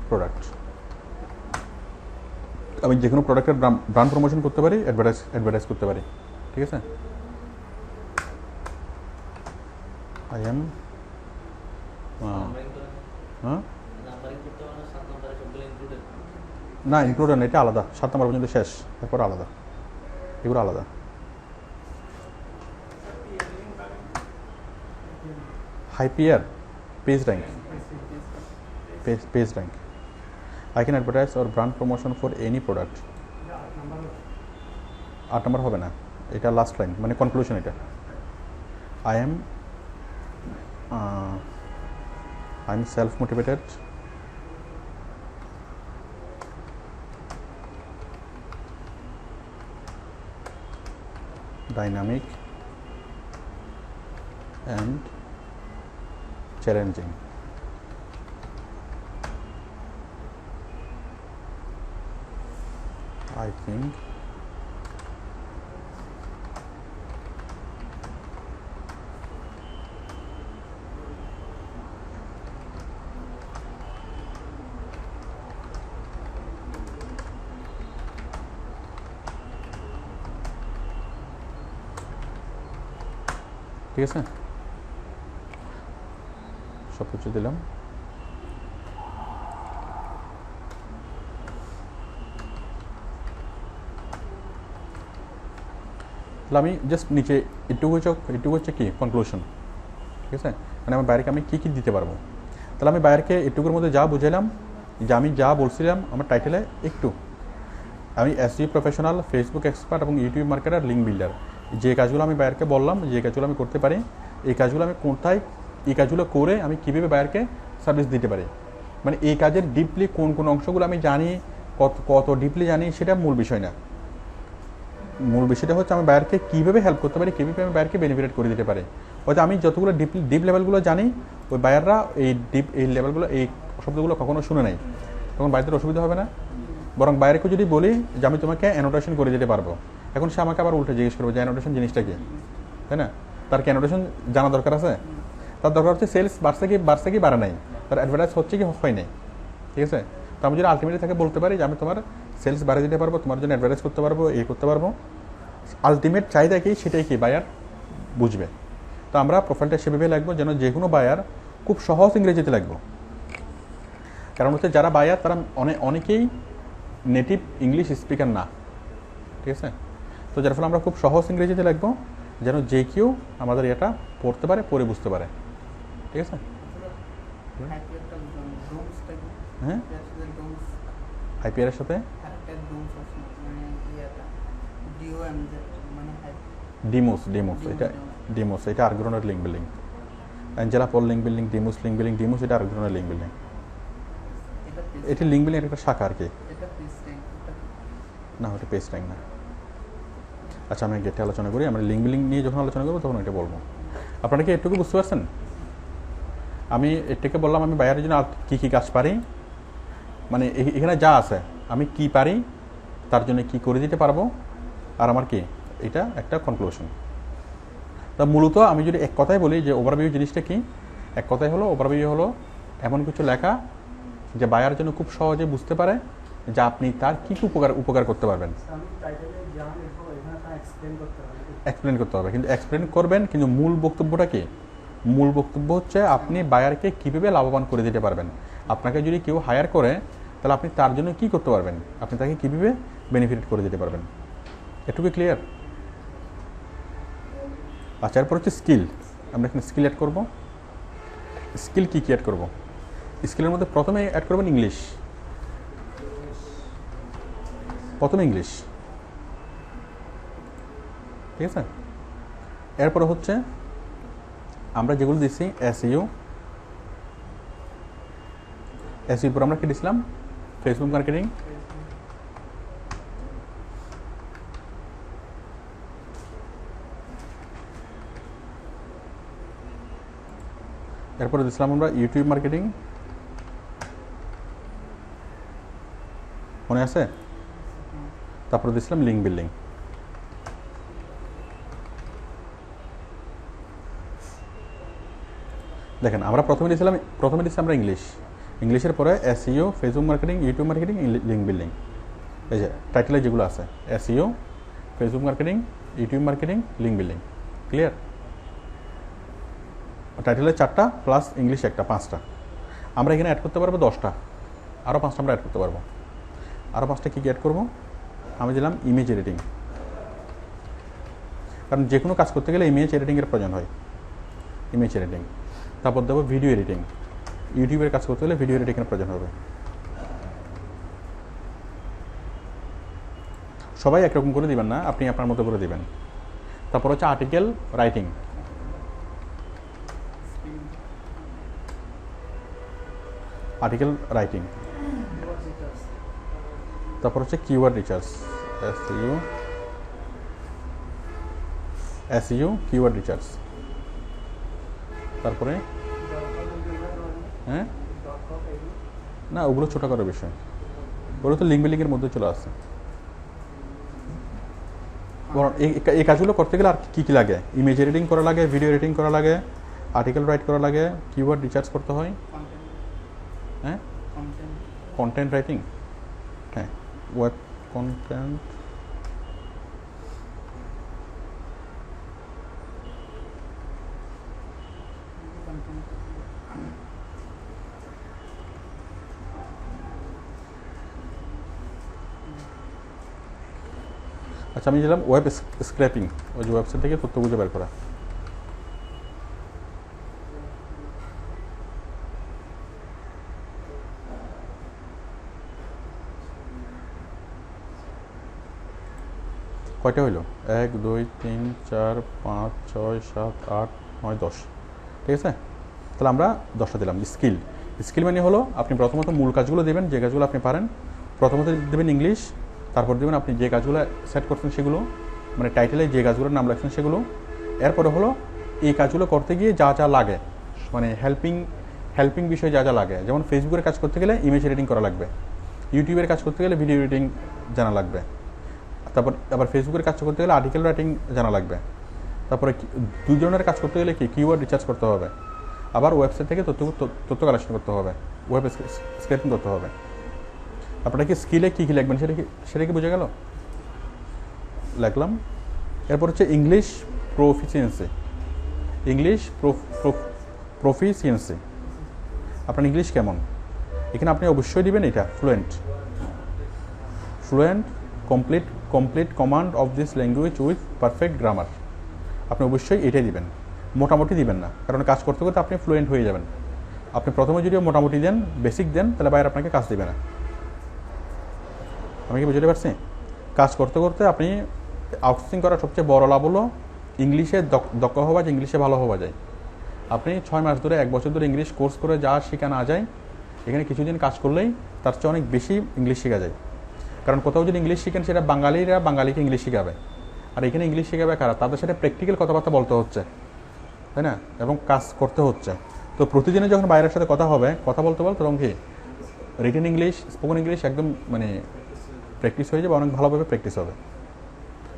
product, আমি যে কোনো প্রোডাক্টের ব্র্যান্ড প্রমোশন করতে পারি, অ্যাডভার্টাইজ করতে পারি, ঠিক আছে? আই এম না ইনক্লুডেড না, এটা আলাদা, 7 নম্বর পর্যন্ত শেষ, তারপর আলাদা, এগুলো আলাদা। হাইপিয়ার page rank, page rank, I can advertise or brand promotion for any product, 8 নম্বর হবে না, এটা লাস্ট লাইন মানে কনক্লুশন। এটা I am self motivated, dynamic and challenging, I think ঠিক আছে, সব কিছু দিলাম। তাহলে আমি জাস্ট নিচে এটুকু হচ্ছে কি কনক্লুশন, ঠিক আছে? মানে আমার বাইরেকে আমি কী কী দিতে পারবো। তাহলে আমি বাইরেকে এটুকুর মধ্যে যা বুঝাইলাম, যে আমি যা বলছিলাম আমার টাইটেলে একটু, আমি এসইও প্রফেশনাল, ফেসবুক এক্সপার্ট এবং ইউটিউব মার্কেটার, লিঙ্ক বিল্ডার, যে কাজগুলো আমি বাইরকে বললাম, যে কাজগুলো আমি করতে পারি, এই কাজগুলো আমি কোথায়, এই কাজগুলো করে আমি কীভাবে বাইরকে সার্ভিস দিতে পারি, মানে এই কাজের ডিপলি কোন কোন অংশগুলো আমি জানি, কত ডিপলি জানি, সেটা মূল বিষয় না। মূল বিষয়টা হচ্ছে আমি বাইরকে কীভাবে হেল্প করতে পারি, কীভাবে আমি বাইরকে বেনিফিট করে দিতে পারি। হয়তো আমি যতগুলো ডিপ লেভেলগুলো জানি, ওই বায়াররা এই লেভেলগুলো, এই শব্দগুলো কখনো শুনে নাই, তখন বাইরের অসুবিধা হবে না। বরং বাইরেকে যদি বলি যে আমি তোমাকে অ্যানোটেশন করে দিতে পারবো, এখন সে আমাকে আবার উল্টে জিজ্ঞেস করবে যে অ্যানোটেশন জিনিসটা কি, তাই না? তার কি অ্যানোটেশন জানা দরকার আছে? তার দরকার হচ্ছে সেলস বাড়ছে কি বাড়ে নাই, তার অ্যাডভার্টাইজ হচ্ছে কি হয় নাই, ঠিক আছে? তো আমি যদি আলটিমেটলি তাকে বলতে পারি যে আমি তোমার সেলস বাড়িয়ে দিতে পারবো, তোমার জন্য অ্যাডভার্টাইজ করতে পারবো, এই করতে পারবো, আলটিমেট চাহিদা কি সেটাই কি বায়ার বুঝবে। তো আমরা প্রোফাইলটা সেভাবে লাগবো যেন যে কোনো বায়ার খুব সহজ ইংরেজিতে লাগবো। কারণ হচ্ছে যারা বায়ার তারা অনেকেই নেটিভ ইংলিশ স্পিকার না, ঠিক আছে? তো যার ফলে আমরা খুব সহজ ইংরেজিতে লিখবো যেন যে কেউ আমাদের এটা পড়তে পারে, পড়ে বুঝতে পারে, ঠিক আছে? হ্যাঁ, আইপিআর এর সাথে ডিমোস এটা আরেক লিঙ্ক বিল্ডিং, অ্যাঞ্জেলা পল লিঙ্ক বিল্ডিং, ডিমোস এটা আরেক লিঙ্ক বিল্ডিং। এটি লিঙ্ক বিল্ডিং একটা শাখা আর কি, না ওটা পেজ র্যাঙ্ক না। আচ্ছা, আমি গেটে আলোচনা করি, আমরা লিঙ্ক বিল্ডিং নিয়ে যখন আলোচনা করবো তখন এটা বলবো। আপনারা কি এটুকু বুঝতে পারছেন? আমি এটাকে বললাম আমি বাইরের জন্য কী কী কাজ পারি, মানে এখানে যা আছে আমি কি পারি, তার জন্য কি করে দিতে পারবো, আর আমার কি, এটা একটা কনক্লুশন। তা মূলত আমি যদি এক কথায় বলি যে ওভারভিউ জিনিসটা কি, এক কথায় হলো ওভারভিউ হলো এমন কিছু লেখা যে বায়ার জন্য খুব সহজে বুঝতে পারে যে আপনি তার কী কী উপকার করতে পারবেন। এক্সপ্লেন করতে হবে, কিন্তু এক্সপ্লেন করবেন, কিন্তু মূল বক্তব্যটা কি, মূল বক্তব্য হচ্ছে আপনি বায়ারকে কীভাবে লাভবান করে দিতে পারবেন। আপনাকে যদি কেউ হায়ার করে তাহলে আপনি তার জন্য কী করতে পারবেন, আপনি তাকে কীভাবে বেনিফিট করে দিতে পারবেন। এটুকু ক্লিয়ার? আচ্ছা, এরপর হচ্ছে স্কিল। আমরা এখানে স্কিল অ্যাড করবো। স্কিল কী কী অ্যাড করবো? স্কিলের মধ্যে প্রথমে অ্যাড করবেন ইংলিশ। প্রথমে ইংলিশ, ঠিক আছে। এরপরে হচ্ছে আমরা যেগুলো দিচ্ছি এসইও, এসইও পর আমরা কি দিছিলাম, ফেসবুক মার্কেটিং, এরপরে দিছিলাম আমরা ইউটিউব মার্কেটিং, মনে আছে? তারপরে দিছিলাম লিঙ্ক বিল্ডিং। দেখেন আমরা প্রথমে দিচ্ছি আমরা ইংলিশ, ইংলিশের পরে SEO, Facebook marketing, YouTube marketing, link building. এই যে টাইটেলে যেগুলো আছে SEO, Facebook marketing, YouTube marketing, link building. Clear? টাইটেলে 4টা প্লাস ইংলিশ একটা, 5টা। আমরা এখানে অ্যাড করতে পারবো 10টা, আরও 5টা আমরা অ্যাড করতে পারবো। আরও 5টা কী অ্যাড করবো? আমি দিলাম ইমেজ এডিটিং, কারণ যে কোনো কাজ করতে গেলে ইমেজ এডিটিংয়ের প্রয়োজন হয়, ইমেজ এডিটিং। তারপর দেবো ভিডিও এডিটিং, ইউটিউবের কাজ করতে গেলে ভিডিও এডিটিংয়ের প্রয়োজন হবে। সবাই একরকম করে দিবেন না, আপনি আপনার মতো করে দিবেন। তারপর হচ্ছে আর্টিকেল রাইটিং, আর্টিকেল রাইটিং। তারপর হচ্ছে keyword research, SEO keyword research. তারপরে হ্যাঁ না, ওগুলো ছোটো করার বিষয়, ওগুলো তো লিঙ্ক বিল্ডিংয়ের মধ্যে চলে আসছে। এই কাজগুলো করতে গেলে আর কী কী লাগে? ইমেজ এডিটিং করা লাগে, ভিডিও এডিটিং করা লাগে, আর্টিকেল রাইট করা লাগে, কিওয়ার্ড রিসার্চ করতে হয়, হ্যাঁ, কন্টেন্ট রাইটিং, হ্যাঁ, ওয়েব কন্টেন্ট, আচ্ছা আমি দিলাম ওয়েব স্ক্র্যাপিং, ওই যে ওয়েবসাইট থেকে তথ্য খুঁজে বের করা। কয়টা হইল? 1 2 3 4 5 6 7 8 9 10, ঠিক আছে। তাহলে আমরা 10টা দিলাম। স্কিল, স্কিল মানে হলো আপনি প্রথমত মূল কাজগুলো দেবেন, যে কাজগুলো আপনি পারেন। প্রথমত দেবেন ইংলিশ, তারপর দেবেন আপনি যে কাজগুলো সেট করছেন সেগুলো, মানে টাইটেলে যে কাজগুলোর নাম রাখছেন সেগুলো। এরপরে হলো এই কাজগুলো করতে গিয়ে যা যা লাগে, মানে হেল্পিং বিষয় যা যা লাগে। যেমন ফেসবুকের কাজ করতে গেলে ইমেজ এডিটিং করা লাগবে, ইউটিউবের কাজ করতে গেলে ভিডিও এডিটিং জানা লাগবে, তারপর আবার ফেসবুকের কাজ করতে গেলে আর্টিকেল রাইটিং জানা লাগবে। তারপরে দুই ধরনের কাজ করতে গেলে কি কিওয়ার্ড রিসার্চ করতে হবে, আবার ওয়েবসাইট থেকে তথ্য কালেকশন করতে হবে, ওয়েব স্ক্র্যাপিং করতে হবে। আপনারা কি স্কিলে কী কী লিখবেন সেটা কি বোঝা গেল? লিখলাম। এরপর হচ্ছে ইংলিশ প্রফিসিয়েন্সি, ইংলিশ প্রফিসিয়েন্সি। আপনার ইংলিশ কেমন? এখানে আপনি অবশ্যই দিবেন এটা fluent, complete command of this language with perfect grammar. আপনি অবশ্যই এটাই দিবেন, মোটামুটি দিবেন না, কারণ কাজ করতে করতে আপনি ফ্লুয়েন্ট হয়ে যাবেন। আপনি প্রথমে যদি মোটামুটি দেন, বেসিক দেন, তাহলে বাইরে আপনাকে কাজ দেবে না। আমি কি বুঝতে পারছি? কাজ করতে করতে আপনি আউটসোর্সিং করার সবচেয়ে বড় লাভ হলো ইংলিশে দক্ষ হওয়া যায়, ইংলিশে ভালো হওয়া যায়। আপনি 6 মাস ধরে 1 বছর ধরে ইংলিশ কোর্স করে যা শেখা না যায়, এখানে কিছুদিন কাজ করলেই তার চেয়ে অনেক বেশি ইংলিশ শেখা যায়। কারণ কোথাও যদি ইংলিশ শিখেন সেটা বাঙালিরা বাঙালিকে ইংলিশ শেখাবে, আর এখানে ইংলিশ শেখাবে কারা? তাদের সাথে প্র্যাকটিক্যাল কথাবার্তা বলতে হচ্ছে, তাই না, এবং কাজ করতে হচ্ছে। তো প্রতিদিনে যখন বাইরের সাথে কথা বলতে তখন কি রিটেন ইংলিশ, স্পোকেন ইংলিশ একদম মানে প্র্যাকটিস হয়ে যাবে, অনেক ভালোভাবে প্র্যাকটিস হবে।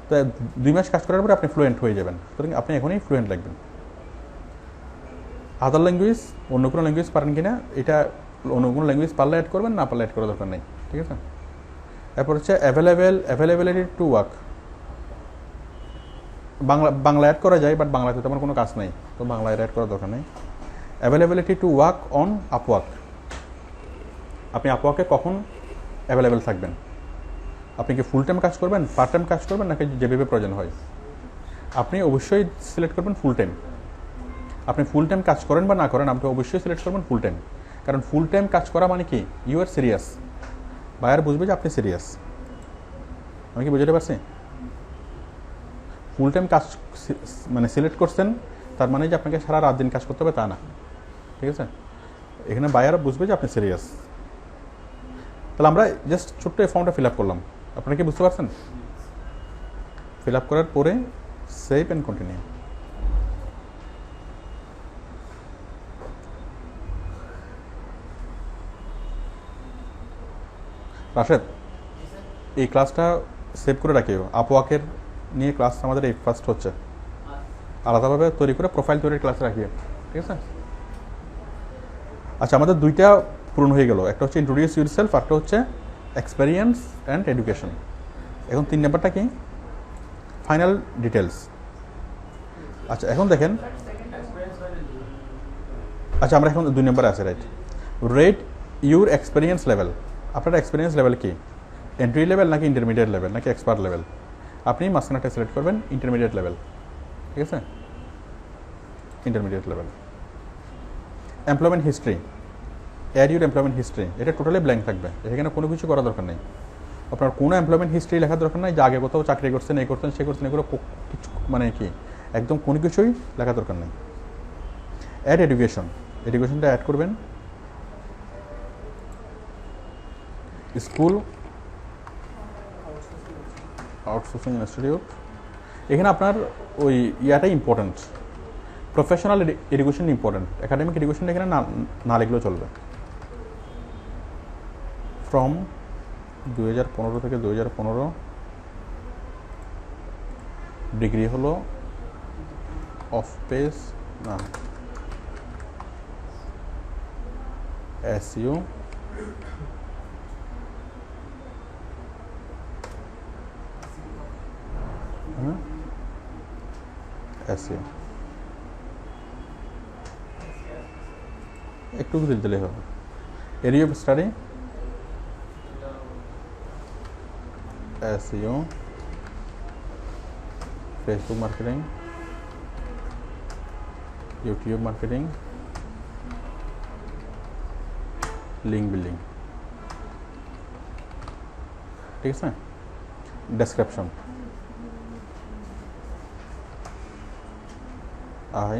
তো 2 মাস কাজ করার পরে আপনি ফ্লুয়েন্ট হয়ে যাবেন, সুতরাং আপনি এখনই ফ্লুয়েন্ট লাগবেন। আদার ল্যাঙ্গুয়েজ, অন্য কোনো ল্যাঙ্গুয়েজ পারেন কিনা, এটা অন্য কোনো ল্যাঙ্গুয়েজ পারলে অ্যাড করবেন, না পারলে অ্যাড করার দরকার নেই, ঠিক আছে। এরপর হচ্ছে availability to work. Bangla add করা যায়, বাট বাংলাতে তো আমার কোনো কাজ নেই, তো বাংলা অ্যাড করার দরকার নেই। Availability to work on Upwork. আপনি আপওয়ার্কে কখন অ্যাভেলেবেল থাকবেন? আপনি কি ফুল টাইম কাজ করবেন, পার্ট টাইম কাজ করবেন, নাকি যেভাবে প্রয়োজন হয়? আপনি অবশ্যই সিলেক্ট করবেন ফুল টাইম। আপনি ফুল টাইম কাজ করেন বা না করেন, আপনি অবশ্যই সিলেক্ট করবেন ফুল টাইম। কারণ ফুল টাইম কাজ করা মানে কি, ইউ আর সিরিয়াস। বায়ার বুঝবে যে আপনি সিরিয়াস। আমি কি বুঝতে পারছি? ফুল টাইম কাজ মানে সিলেক্ট করছেন, তার মানে যে আপনাকে সারা রাত দিন কাজ করতে হবে তা না, ঠিক আছে। এখানে বায়ার বুঝবে যে আপনি সিরিয়াস। তাহলে আমরা জাস্ট ছোট্ট এই ফর্মটা ফিল আপ করলাম, আপনারা কি বুঝতে পারছেন? ফিল আপ করার পরে সেভ অ্যান্ড কন্টিনিউ। রাশেদ, এই ক্লাসটা সেভ করে রাখিও। আপওয়ার্কের নিয়ে ক্লাস আমাদের এই ফার্স্ট হচ্ছে, আলাদাভাবে তৈরি করে প্রোফাইল তৈরির ক্লাস রাখিও, ঠিক আছে। আচ্ছা, আমাদের 2টা পূরণ হয়ে গেল, একটা হচ্ছে ইন্ট্রোডিউস ইউরসেলফ, একটা হচ্ছে এক্সপেরিয়েন্স অ্যান্ড এডুকেশন। এখন 3 নাম্বারটা কি? Final details. আচ্ছা, এখন দেখেন, আচ্ছা আমরা এখন 2 নম্বরে আছে, right. Rate your experience level. আপনার এক্সপেরিয়েন্স লেভেল কি? এন্ট্রি লেভেল নাকি ইন্টারমিডিয়েট লেভেল নাকি এক্সপার্ট লেভেল? আপনি মাঝখানেটা সিলেক্ট করবেন ইন্টারমিডিয়েট লেভেল, ঠিক আছে, intermediate level. Employment history, add your employment history, এটা টোটালি ব্ল্যাঙ্ক থাকবে, এখানে কোনো কিছু করার দরকার নেই। আপনার কোনো এমপ্লয়মেন্ট হিস্ট্রি লেখার দরকার নেই, যে আগে কোথাও চাকরি করছেন, এই করছেন, সে করছেন, এগুলো কিছু মানে কি একদম কোনো কিছুই লেখার দরকার নেই। অ্যাড এডুকেশন, এডুকেশনটা অ্যাড করবেন। স্কুল আউটসোর্সিং ইনস্টিটিউট, এখানে আপনার ওই ইয়াটাই important, professional education important, academic education এখানে না লিখলেও চলবে। ফ্রম 2015 থেকে 2015, ডিগ্রি হলো অফ পেস না এসইউ, এসইউ একটু দিলে হবে। Area of study SEO, Facebook marketing, YouTube marketing, link building, ঠিক আছে। Description, I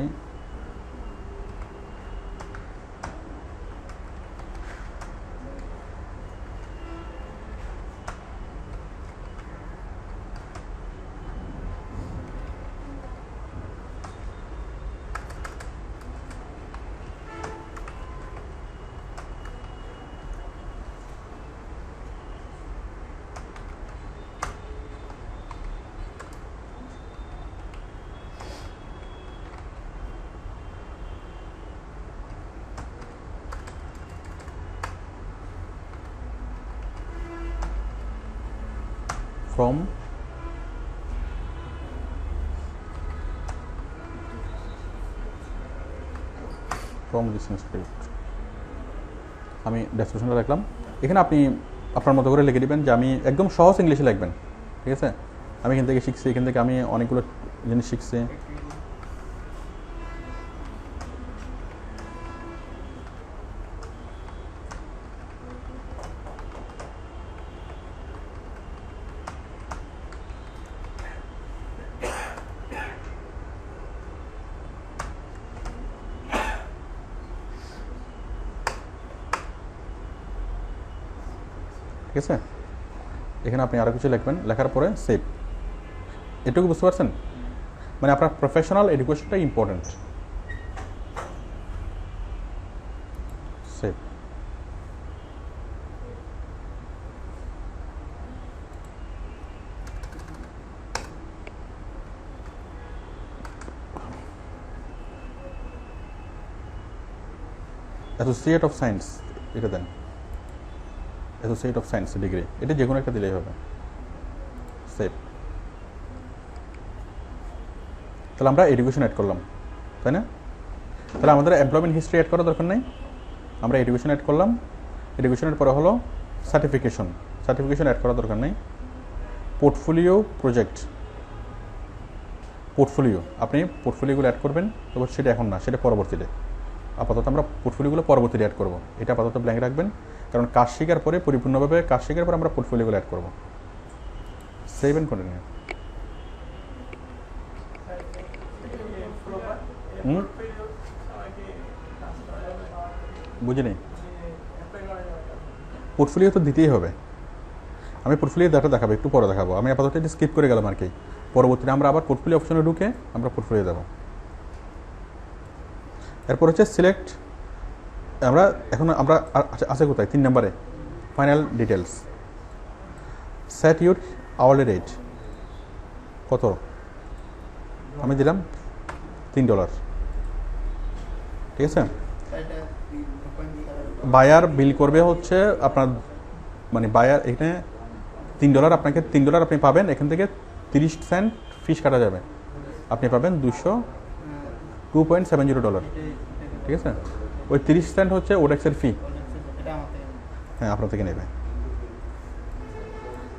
from this institute, আমি ডেসক্রিপশনটা রাখলাম। এখানে আপনি আপনার মতো করে লিখে দিবেন যে আমি একদম সহজ ইংলিশে লিখবেন, ঠিক আছে। আমি এখান থেকে শিখছি, এখান থেকে আমি অনেকগুলো জিনিস শিখছি। ঠিক আছে, এখানে আপনি আরও কিছু লিখবেন, লেখার পরে সেভ। এটুকু বুঝতে পারছেন? মানে আপনার প্রফেশনাল এডুকেশনটা important. Save. Associate of science এটা দেন, অ্যাসোসিয়েট অফ সায়েন্স ডিগ্রি, এটা যে কোনো একটা দিলেই হবে। সেভ। তাহলে আমরা এডুকেশন অ্যাড করলাম, তাই না? তাহলে আমাদের এমপ্লয়মেন্ট হিস্ট্রি অ্যাড করার দরকার নেই, আমরা এডুকেশন অ্যাড করলাম। এডুকেশনের পরে হলো সার্টিফিকেশন, সার্টিফিকেশন অ্যাড করার দরকার নেই। পোর্টফোলিও প্রজেক্ট, পোর্টফোলিও, আপনি পোর্টফোলিওগুলো অ্যাড করবেন, তবে সেটা এখন না, সেটা পরবর্তীতে। আপাতত আমরা পোর্টফোলিওগুলো পরবর্তীতে অ্যাড করব, এটা আপাতত ব্ল্যাঙ্ক রাখবেন, কারণ কাজ শেখার পরে পরিপূর্ণভাবে কাজ শেখার পরে আমরা পোর্টফোলিওগুলো অ্যাড করব। Save and continue. বুঝিনি, পোর্টফোলিও তো দিতেই হবে। আমি পোর্টফোলিও ডাটা দেখাবো, একটু পরে দেখাবো, আমি আপাতত এটা স্কিপ করে গেলাম আর কি। পরবর্তীতে আমরা আবার পোর্টফোলিও অপশনে ঢুকে আমরা পোর্টফোলিও দেবো। এরপর হচ্ছে সিলেক্ট, আমরা এখন আমরা আছে কোথায়, 3 নম্বরে final details. Set your hourly rate, কত আমি দিলাম $3, ঠিক আছে। বায়ার বিল করবে হচ্ছে আপনার, মানে বায়ার এখানে $3, আপনাকে $3 আপনি পাবেন, এখান থেকে 30 সেন্ট ফিস কাটা যাবে, আপনি পাবেন $2.70, ঠিক আছে। ওই 30 সেন্ট হচ্ছে ওডেক্সের ফি, হ্যাঁ আপনার থেকে নেবে।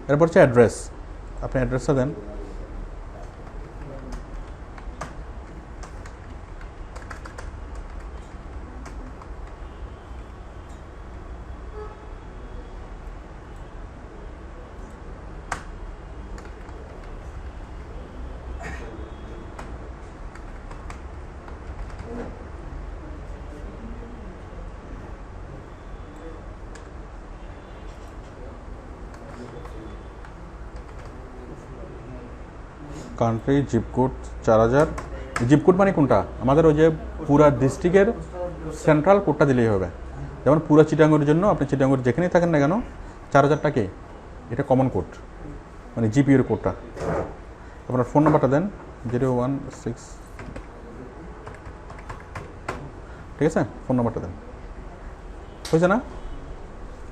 এরপর হচ্ছে অ্যাড্রেস, আপনি অ্যাড্রেসটা দেন। কান্ট্রি জিপকোড 4000, জিপকোড মানে কোনটা, আমাদের ওই যে পুরা ডিস্ট্রিক্টের সেন্ট্রাল কোডটা দিলেই হবে। যেমন পুরা চিটাঙ্গের জন্য আপনি চিটাঙ্গের যেখানেই থাকেন না কেন 4000টা কি, এটা কমন কোড, মানে জিপিওর কোডটা। আপনার ফোন নাম্বারটা দেন 016, ঠিক আছে, ফোন নাম্বারটা দেন। হয়েছে না?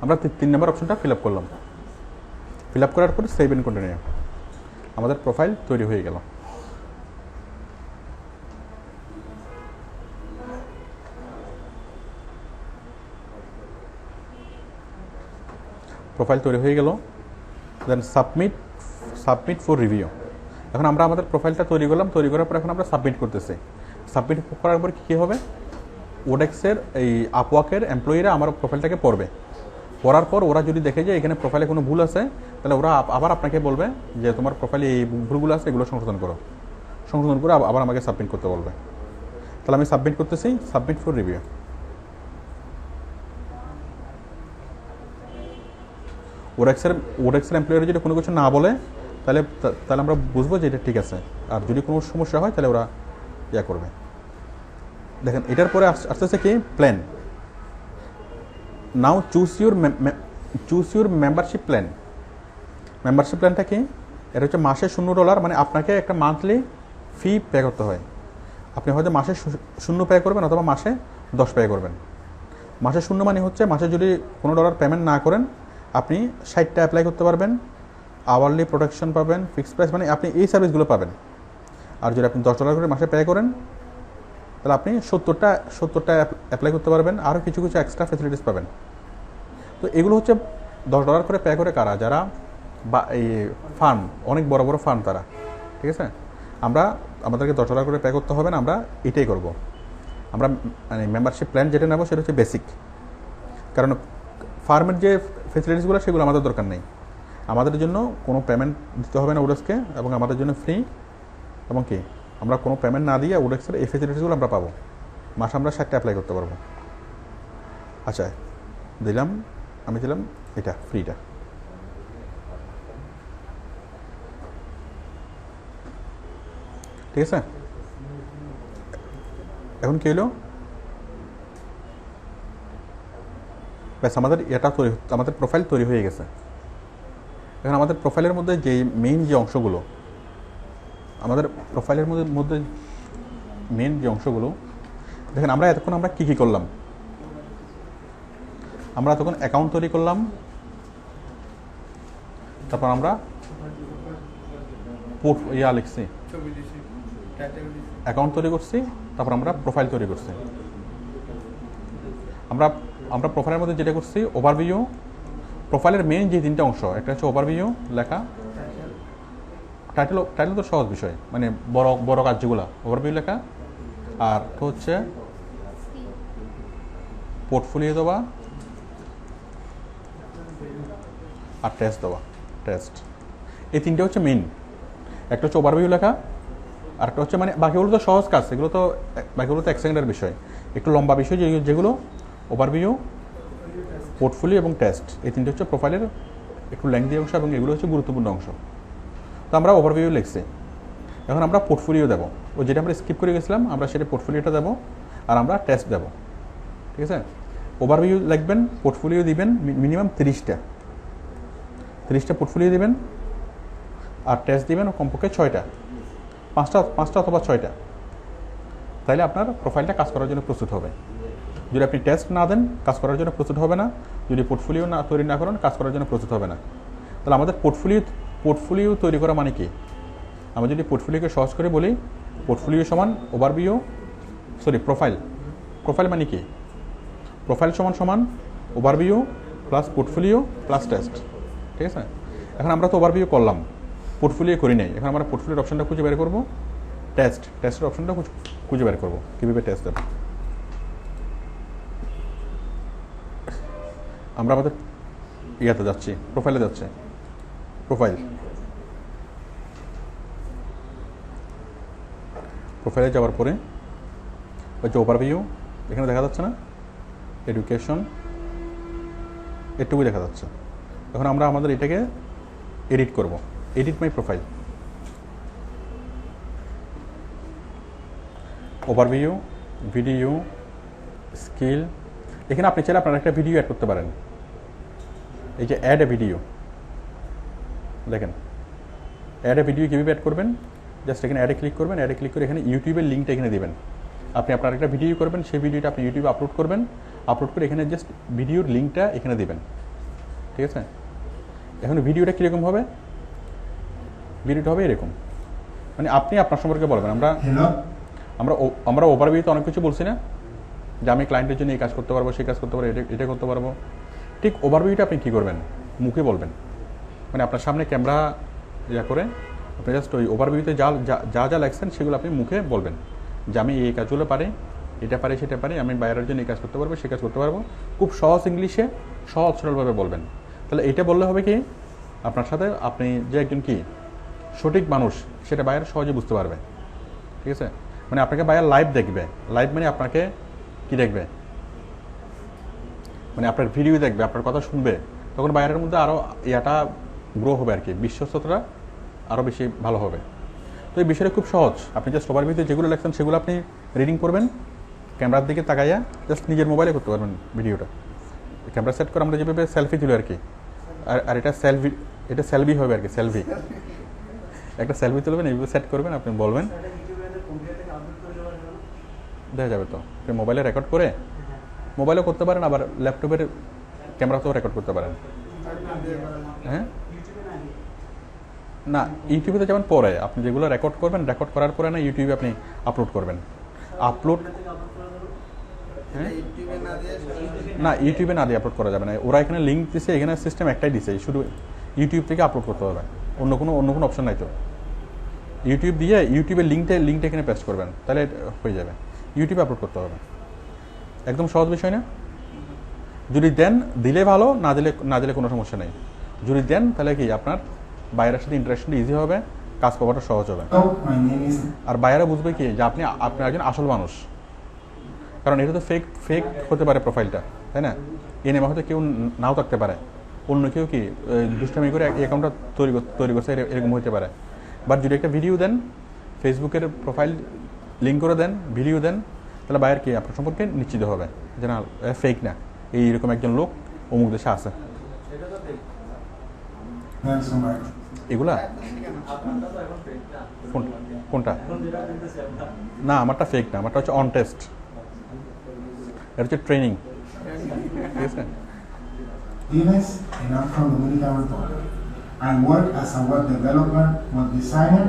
আমরা 3 নম্বর অপশনটা ফিল আপ করলাম, ফিল আপ করার পরে সেভ এন্ড কন্টিনিউ, আমাদের প্রোফাইল তৈরি হয়ে গেল। প্রোফাইল তৈরি হয়ে গেল, দেন সাবমিট ফর রিভিউ। এখন আমরা আমাদের প্রোফাইলটা তৈরি করলাম, তৈরি করার পর এখন আমরা সাবমিট করতেছি। সাবমিট করার পর কী হবে, ওডেক্সের এই আপওয়ার্কের এমপ্লয়িরা আমার প্রোফাইলটাকে পড়বে, পড়ার পর ওরা যদি দেখে যে এখানে প্রোফাইলে কোনো ভুল আছে, তাহলে ওরা আবার আপনাকে বলবে যে তোমার প্রোফাইলে এই ভুলগুলো আছে, এগুলো সংশোধন করো, সংশোধন করে আবার আমাকে সাবমিট করতে বলবে। তাহলে আমি সাবমিট করতেছি, সাবমিট ফর রিভিউ। ওডেক্সের এমপ্লয়ার যদি কোনো কিছু না বলে তাহলে আমরা বুঝবো যে এটা ঠিক আছে, আর যদি কোনো সমস্যা হয় তাহলে ওরা ইয়া করবে। দেখেন এটার পরে আসতেছে কি plan. Now choose your membership plan. Membership প্ল্যানটা কি, এটা হচ্ছে মাসে $0, মানে আপনাকে একটা মান্থলি ফি পে করতে হয়। আপনি হয়তো মাসে 0 পে করবেন অথবা মাসে 10 পে করবেন। মাসে 0 মানে হচ্ছে মাসে যদি $কোনো পেমেন্ট না করেন আপনি 60টা অ্যাপ্লাই করতে পারবেন, আওয়ারলি প্রোটেকশন পাবেন, ফিক্সড প্রাইস, মানে আপনি এই সার্ভিসগুলো পাবেন। আর যদি আপনি $10 করে মাসে পে করেন তাহলে আপনি 70টা অ্যাপ্লাই করতে পারবেন, আরও কিছু কিছু এক্সট্রা ফ্যাসিলিটিস পাবেন। তো এগুলো হচ্ছে $10 করে পে করে কারা, যারা বা এই ফার্ম, অনেক বড় বড় ফার্ম তারা, ঠিক আছে। আমাদেরকে $10 করে পে করতে হবে না, আমরা এটাই করব। আমরা মানে মেম্বারশিপ প্ল্যান যেটা নেব সেটা হচ্ছে বেসিক, কারণ ফার্মের যে ফেসিলিটিসগুলো সেগুলো আমাদের দরকার নেই। আমাদের জন্য কোনো পেমেন্ট দিতে হবে না ওডেক্সকে, এবং আমাদের জন্য ফ্রি, এবং কি আমরা কোনো পেমেন্ট না দিয়ে ওডেক্সের এই ফেসিলিটিসগুলো আমরা পাবো। মাসে আমরা 60টা অ্যাপ্লাই করতে পারবো। আচ্ছা আমি দিলাম এটা ফ্রিটা। ঠিক আছে, এখন কি হলো, ব্যাস আমাদের প্রোফাইল তৈরি হয়ে গেছে। এখন আমাদের প্রোফাইলের মধ্যে যে মেইন যে অংশগুলো, দেখেন আমরা এতক্ষণ আমরা কী করলাম, আমরা তখন অ্যাকাউন্ট তৈরি করলাম, তারপর আমরা লিখছি, অ্যাকাউন্ট তৈরি করছি, তারপর আমরা প্রোফাইল তৈরি করছি। আমরা প্রোফাইলের মধ্যে যেটা করছি ওভারভিউ, প্রোফাইলের মেইন যে তিনটা অংশ, একটা হচ্ছে ওভারভিউ লেখা, টাইটেল তো সহজ বিষয়, মানে বড় বড় কাজ যেগুলো ওভারভিউ লেখা, আর তো হচ্ছে পোর্টফোলিও দেওয়া আর টেস্ট দেওয়া। টেস্ট এই তিনটে হচ্ছে মেইন। একটা হচ্ছে ওভারভিউ লেখা, আর একটা হচ্ছে মানে বাকিগুলো তো সহজ কাজ, এগুলো তো বাকিগুলো তো এক সেকেন্ডের বিষয়। একটু লম্বা বিষয় যেগুলো ওভারভিউ, পোর্টফোলিও এবং টেস্ট, এই তিনটে হচ্ছে প্রোফাইলের একটু লেংথি অংশ এবং এগুলো হচ্ছে গুরুত্বপূর্ণ অংশ। তো আমরা ওভারভিউ লিখছি, এখন আমরা পোর্টফোলিও দেবো, ও যেটা আমরা স্কিপ করে গেছিলাম আমরা সেটা পোর্টফোলিওটা দেবো, আর আমরা টেস্ট দেবো। ঠিক আছে, ওভারভিউ লিখবেন, পোর্টফোলিও দিবেন মিনিমাম 30টা পোর্টফোলিও দিবেন, আর টেস্ট দিবেন কমপক্ষে 6টা, 5টা অথবা 6টা। তাইলে আপনার প্রোফাইলটা কাজ করার জন্য প্রস্তুত হবে। যদি আপনি টেস্ট না দেন কাজ করার জন্য প্রস্তুত হবে না, যদি পোর্টফোলিও না তৈরি না করেন কাজ করার জন্য প্রস্তুত হবে না। তাহলে আমাদের পোর্টফোলিও তৈরি করা মানে কি? আমরা যদি পোর্টফোলিওকে সহজ করে বলি, পোর্টফোলিও সমান ওভারভিউ, প্রোফাইল মানে কি? প্রোফাইল সমান overview plus portfolio plus test. ঠিক আছে, এখন আমরা তো ওভারভিউ করলাম, পোর্টফোলিও করি নাই, এখন আমরা পোর্টফোলিওর অপশনটা খুঁজে বের করবো, টেস্টের অপশনটা খুঁজে বের করবো, কীভাবে টেস্ট দেবো। আমরা আমাদের ইয়াতে যাচ্ছি, প্রোফাইলে যাচ্ছে, প্রোফাইলে যাওয়ার পরে ওই যে ওভারভিউ এখানে দেখা যাচ্ছে না, এডুকেশন এটুকুই দেখা যাচ্ছে। এখন আমরা আমাদের এটাকে এডিট করব, এডিট মাই প্রোফাইল, ওভারভিউ, ভিডিও, স্কিল, এখানে আপনি চাইলে আপনার একটা ভিডিও অ্যাড করতে পারেন। এই যে অ্যাড এ ভিডিও, দেখেন অ্যাড এ ভিডিও কীভাবে অ্যাড করবেন, জাস্ট এখানে অ্যাডে ক্লিক করবেন, অ্যাডে ক্লিক করে এখানে ইউটিউবের লিঙ্কটা এখানে দেবেন। আপনি আপনার একটা ভিডিও করবেন, সেই ভিডিওটা আপনি ইউটিউবে আপলোড করবেন, আপলোড করে এখানে জাস্ট ভিডিওর লিঙ্কটা এখানে দেবেন। ঠিক আছে, এখন ভিডিওটা কীরকম হবে? ভিডিওটা হবে এরকম, মানে আপনি আপনার সম্পর্কে বলবেন। আমরা ওভারভিউতে অনেক কিছু বলছি না, যে আমি ক্লায়েন্টের জন্য এই কাজ করতে পারবো, সেই কাজ করতে পারবো, এটা করতে পারবো। ঠিক ওভারভিউটা আপনি কী করবেন? মুখে বলবেন, মানে আপনার সামনে ক্যামেরা করে আপনি জাস্ট ওই ওভারভিউতে যা লেখছেন সেগুলো আপনি মুখে বলবেন, যে আমি এই কাজগুলো পারি, এটা পারি, সেটা পারি, আমি বাইরের জন্য এই কাজ করতে পারবো, সেই কাজ করতে পারবো। খুব সহজ ইংলিশে সহজ সরলভাবে বলবেন। তাহলে এটা বললে হবে কি, আপনার সাথে আপনি যে একজন কি সঠিক মানুষ সেটা বাইরে সহজে বুঝতে পারবে। ঠিক আছে, মানে আপনাকে বাইরে লাইভ দেখবে, লাইভ মানে আপনাকে কি দেখবে, মানে আপনার ভিডিও দেখবে, আপনার কথা শুনবে, তখন বাইরের মধ্যে আরও ইয়াটা গ্রো হবে আর কি, বিশ্বস্ততা আরও বেশি ভালো হবে। তো এই বিষয়টা খুব সহজ, আপনি জাস্ট ওভারভিউতে যেগুলো লেখছেন সেগুলো আপনি রিডিং করবেন, ক্যামেরার দিকে তাকাইয়া জাস্ট নিজের মোবাইলে করতে পারবেন ভিডিওটা। ক্যামেরা সেট করে আমরা যেভাবে সেলফি তুলি আর কি, আর এটা সেলফি হবে আর কি, সেলফি একটা সেলফি তুলবেন, এইভাবে সেট করবেন, আপনি বলবেন, দেখা যাবে। তো আপনি মোবাইলে রেকর্ড করে মোবাইলেও করতে পারেন, আবার ল্যাপটপের ক্যামেরাতেও রেকর্ড করতে পারেন। হ্যাঁ, না ইউটিউবে যেমন পরে আপনি যেগুলো রেকর্ড করবেন, রেকর্ড করার পরে না ইউটিউবে আপনি আপলোড করবেন। হ্যাঁ, না ইউটিউবে না দিয়ে আপলোড করা যাবে না, ওরা এখানে লিঙ্ক দিছে, এখানে সিস্টেম একটাই দিছে, শুধু ইউটিউব থেকে আপলোড করতে হবে, অন্য কোনো অপশন নাই। তো ইউটিউব দিয়ে ইউটিউবের লিঙ্কটা এখানে পেস্ট করবেন, তাহলে হয়ে যাবে। ইউটিউবে আপলোড করতে হবে, একদম সহজ বিষয় না। যদি দেন দিলে ভালো, না দিলে কোনো সমস্যা নেই। যদি দেন তাহলে কি আপনার বাইরের সাথে ইন্টারাকশনটা ইজি হবে, কাজ পাওয়াটা সহজ হবে, আর বাইরে বুঝবে কি যে আপনি একজন আসল মানুষ। কারণ এটা তো ফেক হতে পারে প্রোফাইলটা, তাই না? এ নেমে হয়তো কেউ নাও থাকতে পারে, অন্য কেউ কি দুষ্টামি করে অ্যাকাউন্টটা তৈরি করছে, এরকম হতে পারে। বাট যদি একটা ভিডিও দেন, ফেসবুকের প্রোফাইল লিঙ্ক করে দেন, ভিডিও দেন, তাহলে বাইরের কি আপনার সম্পর্কে নিশ্চিত হবে যে না ফেক না, এইরকম একজন লোক অমুক দেশে আছে। এগুলা কোনটা? না আমারটা ফেক না, আমারটা হচ্ছে অন টেস্ট, এটা হচ্ছে ট্রেনিং। ঠিক আছে, Dives, and I'm from Dominican Republic. I work as a web developer, web designer,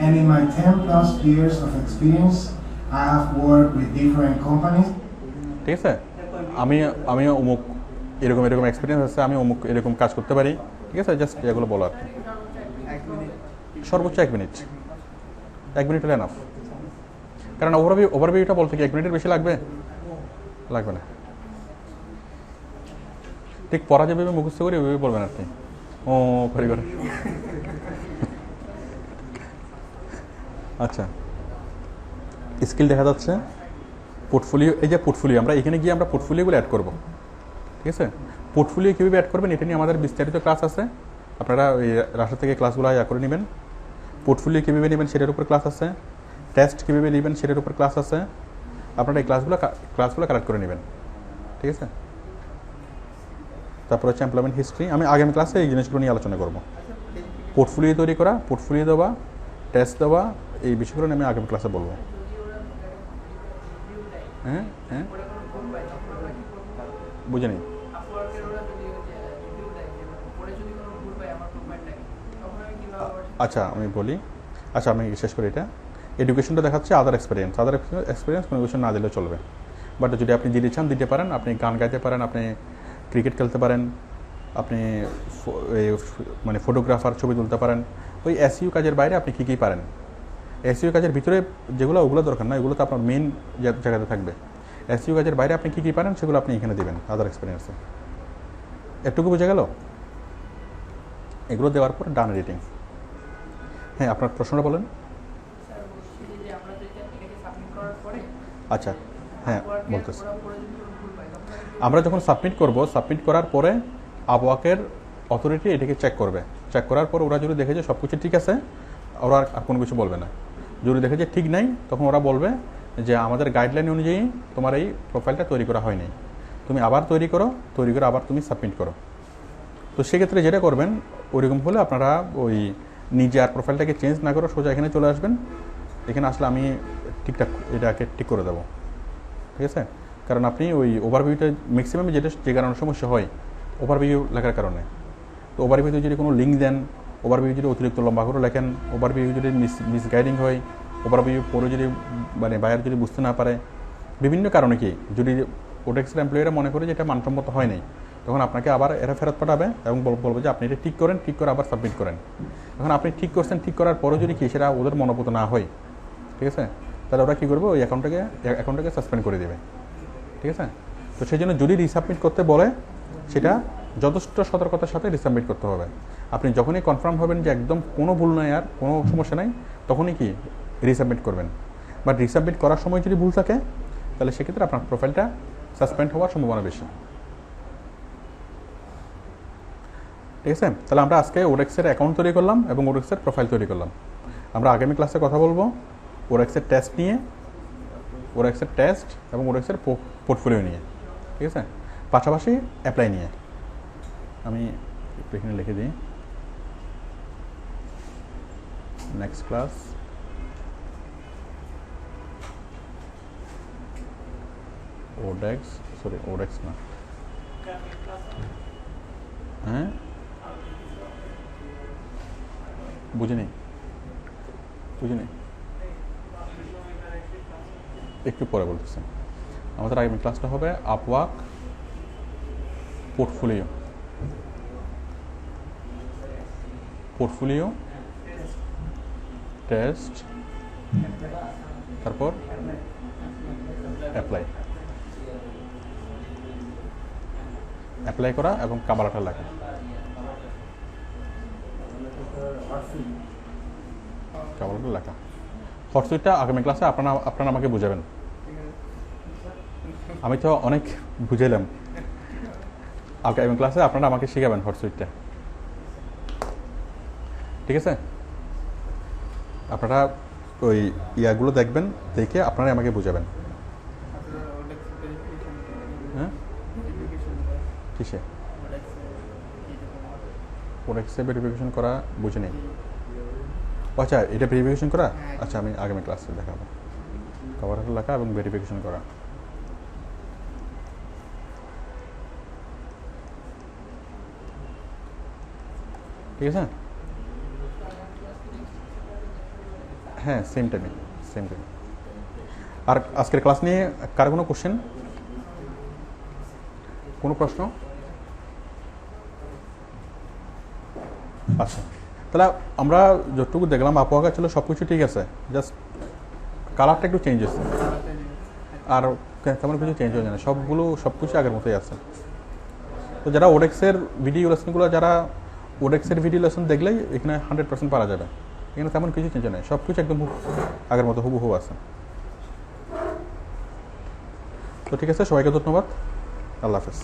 and in my 10 plus years of experience, I have worked with different companies. ঠিক আছে, আমি আমি অমুক এরকম এরকম এক্সপিরিয়েন্স আছে, আমি অমুক এরকম কাজ করতে পারি, ঠিক আছে, জাস্ট এগুলো বলো আর কি। সর্বোচ্চ 1 মিনিট, 1 মিনিট হলে এনাফ। কারণ ওভারভিউটা বলতে কি 1 মিনিটের বেশি লাগবে না। ঠিক পড়া যেভাবে মুখস্থ করি ওইভাবে বলবেন আর কি, ও করে করে। আচ্ছা, স্কিল দেখা যাচ্ছে, পোর্টফোলিও, এই যে পোর্টফোলিও, আমরা এখানে গিয়ে আমরা পোর্টফোলিওগুলো অ্যাড করব, ঠিক আছে। পোর্টফোলিও কীভাবে অ্যাড করবেন এটা নিয়ে আমাদের বিস্তারিত ক্লাস আছে, আপনারা ওই রাশা থেকে ক্লাসগুলো করে নেবেন। পোর্টফোলিও কীভাবে নেবেন সেটার উপর ক্লাস আছে, টেস্ট কীভাবে নেবেন সেটার উপর ক্লাস আছে, আপনারা এই ক্লাসগুলো কালেক্ট করে নেবেন, ঠিক আছে। তারপর হচ্ছে এমপ্লয়মেন্ট হিস্ট্রি, আমি আগামী ক্লাসে এই জিনিসগুলো নিয়ে আলোচনা করব। পোর্টফোলিও তৈরি করা, পোর্টফোলিও দেওয়া, টেস্ট দেওয়া, এই বিষয়গুলো নিয়ে আমি আগামী ক্লাসে বলবো। হ্যাঁ হ্যাঁ, বুঝে নিই। আচ্ছা আমি বলি, আচ্ছা আমি শেষ করি। এটা এডুকেশনটা দেখাচ্ছে আদার এক্সপিরিয়েন্স কোনো কিছু না দিলেও চলবে, বাট যদি আপনি দিতে চান দিতে পারেন। আপনি গান গাইতে পারেন, আপনি ক্রিকেট খেলতে পারেন, আপনি মানে ফটোগ্রাফার, ছবি তুলতে পারেন। ওই এসইউ কাজের বাইরে আপনি কী কী পারেন, এসইউ কাজের ভিতরে যেগুলো ওগুলো দরকার না, এগুলো তো আপনার মেন জায়গাতে থাকবে। এসইউ কাজের বাইরে আপনি কী কী পারেন সেগুলো আপনি এখানে দেবেন আদার এক্সপিরিয়েন্সে। এটুকু বোঝা গেল? এগুলো দেওয়ার পর ডান এডিটিং। হ্যাঁ, আপনার প্রশ্নটা বলেন। আচ্ছা হ্যাঁ বলতেছি, আমরা যখন সাবমিট করব, সাবমিট করার পরে আপওয়ার্কের অথরিটি এটাকে চেক করবে। চেক করার পর ওরা যদি দেখে যে সব কিছু ঠিক আছে, ওরা আর কোনো কিছু বলবে না। যদি দেখে যে ঠিক নাই, তখন ওরা বলবে যে আমাদের গাইডলাইন অনুযায়ী তোমার এই প্রোফাইলটা তৈরি করা হয়নি, তুমি আবার তৈরি করে আবার তুমি সাবমিট করো। তো সেক্ষেত্রে যেটা করবেন, ওইরকম হলে আপনারা ওই নিজে আর প্রোফাইলটাকে চেঞ্জ না করে সোজা এখানে চলে আসবেন। এখানে আসলে আমি ঠিকঠাক এটাকে ঠিক করে দেবো, ঠিক আছে। কারণ আপনি ওই ওভারভিউটা ম্যাক্সিমাম যে কারণে সমস্যা হয় ওভারভিউ লেখার কারণে। তো ওভারভিউতে যদি কোনো লিঙ্ক দেন, ওভারভিউ যদি অতিরিক্ত লম্বা করে লেখেন, ওভারভিউ যদি মিসগাইডিং হয়, ওভারভিউ পরে যদি মানে বায়ার যদি বুঝতে না পারে, বিভিন্ন কারণে কি যদি ওডেক্সের এমপ্লয়িরা মনে করে যে এটা মানসম্মত হয় নাই, তখন আপনাকে আবার এরা ফেরত পাঠাবে এবং বলবে যে আপনি এটা ঠিক করেন, ঠিক করে আবার সাবমিট করেন। এখন আপনি ঠিক করছেন, ঠিক করার পরও যদি কি সেটা ওদের মনোভূত না হয়, ঠিক আছে, তাহলে ওরা কী করবে, ওই অ্যাকাউন্টটাকে সাসপেন্ড করে দেবে, ঠিক আছে। তো সেই জন্য যদি রিসাবমিট করতে বলে, সেটা যথেষ্ট সতর্কতার সাথে রিসাবমিট করতে হবে। আপনি যখনই কনফার্ম হবেন যে একদম কোনো ভুল নাই আর কোনো সমস্যা নাই, তখনই কি রিসাবমিট করবেন। বাট রিসাবমিট করার সময় যদি ভুল থাকে, তাহলে সেক্ষেত্রে আপনার প্রোফাইলটা সাসপেন্ড হওয়ার সম্ভাবনা বেশি, ঠিক আছে। তাহলে আমরা আজকে ওডেক্সের অ্যাকাউন্ট তৈরি করলাম এবং ওডেক্সের প্রোফাইল তৈরি করলাম। আমরা আগামী ক্লাসে কথা বলবো ওডেক্সের টেস্ট নিয়ে, ওডেক্সের টেস্ট এবং ওডেক্সের পোর্টফোলিও নিয়ে, ঠিক আছে, পাশাপাশি অ্যাপ্লাই নিয়ে। আমি একটু এখানে লিখে দিই, নেক্সট ক্লাস ওডেক্স না, হ্যাঁ বুঝিনি একটু পরে বলতেছি। আমাদের আগামী ক্লাসটা হবে আপওয়ার্ক পোর্টফোলিও টেস্ট, তারপর অ্যাপ্লাই করা এবং কাবালাটা লেখা। হটসুইটটা আগামী ক্লাসে আপনারা আমাকে বুঝাবেন। আমি তো অনেক বুঝাইলাম, আগামী ক্লাসে আপনারা আমাকে শেখাবেন হটসুইটটা, ঠিক আছে। আপনারা ওই ইয়াগুলো দেখবেন, দেখে আপনারা আমাকে বুঝাবেন। হ্যাঁ কিসে ওডেক্সে ভেরিফিকেশন করা বুঝে নেই? আচ্ছা, এটা ভেরিফিকেশন করা, আচ্ছা আমি আগামী ক্লাসে দেখাবো কভার লেখা এবং ভেরিফিকেশন করা। ঠিক আছে, হ্যাঁ সেম টাইম। আর আজকের ক্লাস নিয়ে কার কোনো কোশ্চেন, কোনো প্রশ্ন? আচ্ছা, তাহলে আমরা যতটুকু দেখলাম আবহাওয়া ছিল সব কিছু ঠিক আছে, জাস্ট কালারটা একটু চেঞ্জ হচ্ছে, আর তেমন কিছু চেঞ্জ হয়ে যায় না, সব কিছু আগের মতোই আছে। তো যারা ওডেক্সের ভিডিও লেসনগুলো, যারা ওডেক্সের ভিডিও লেসন দেখলেই এখানে 100% পারা যাবে, এখানে তেমন কিছু চেঞ্জ নেই, সব কিছু একদম আগের মতো হুবহু আছে। তো ঠিক আছে, সবাইকে ধন্যবাদ, আল্লাহ হাফেজ।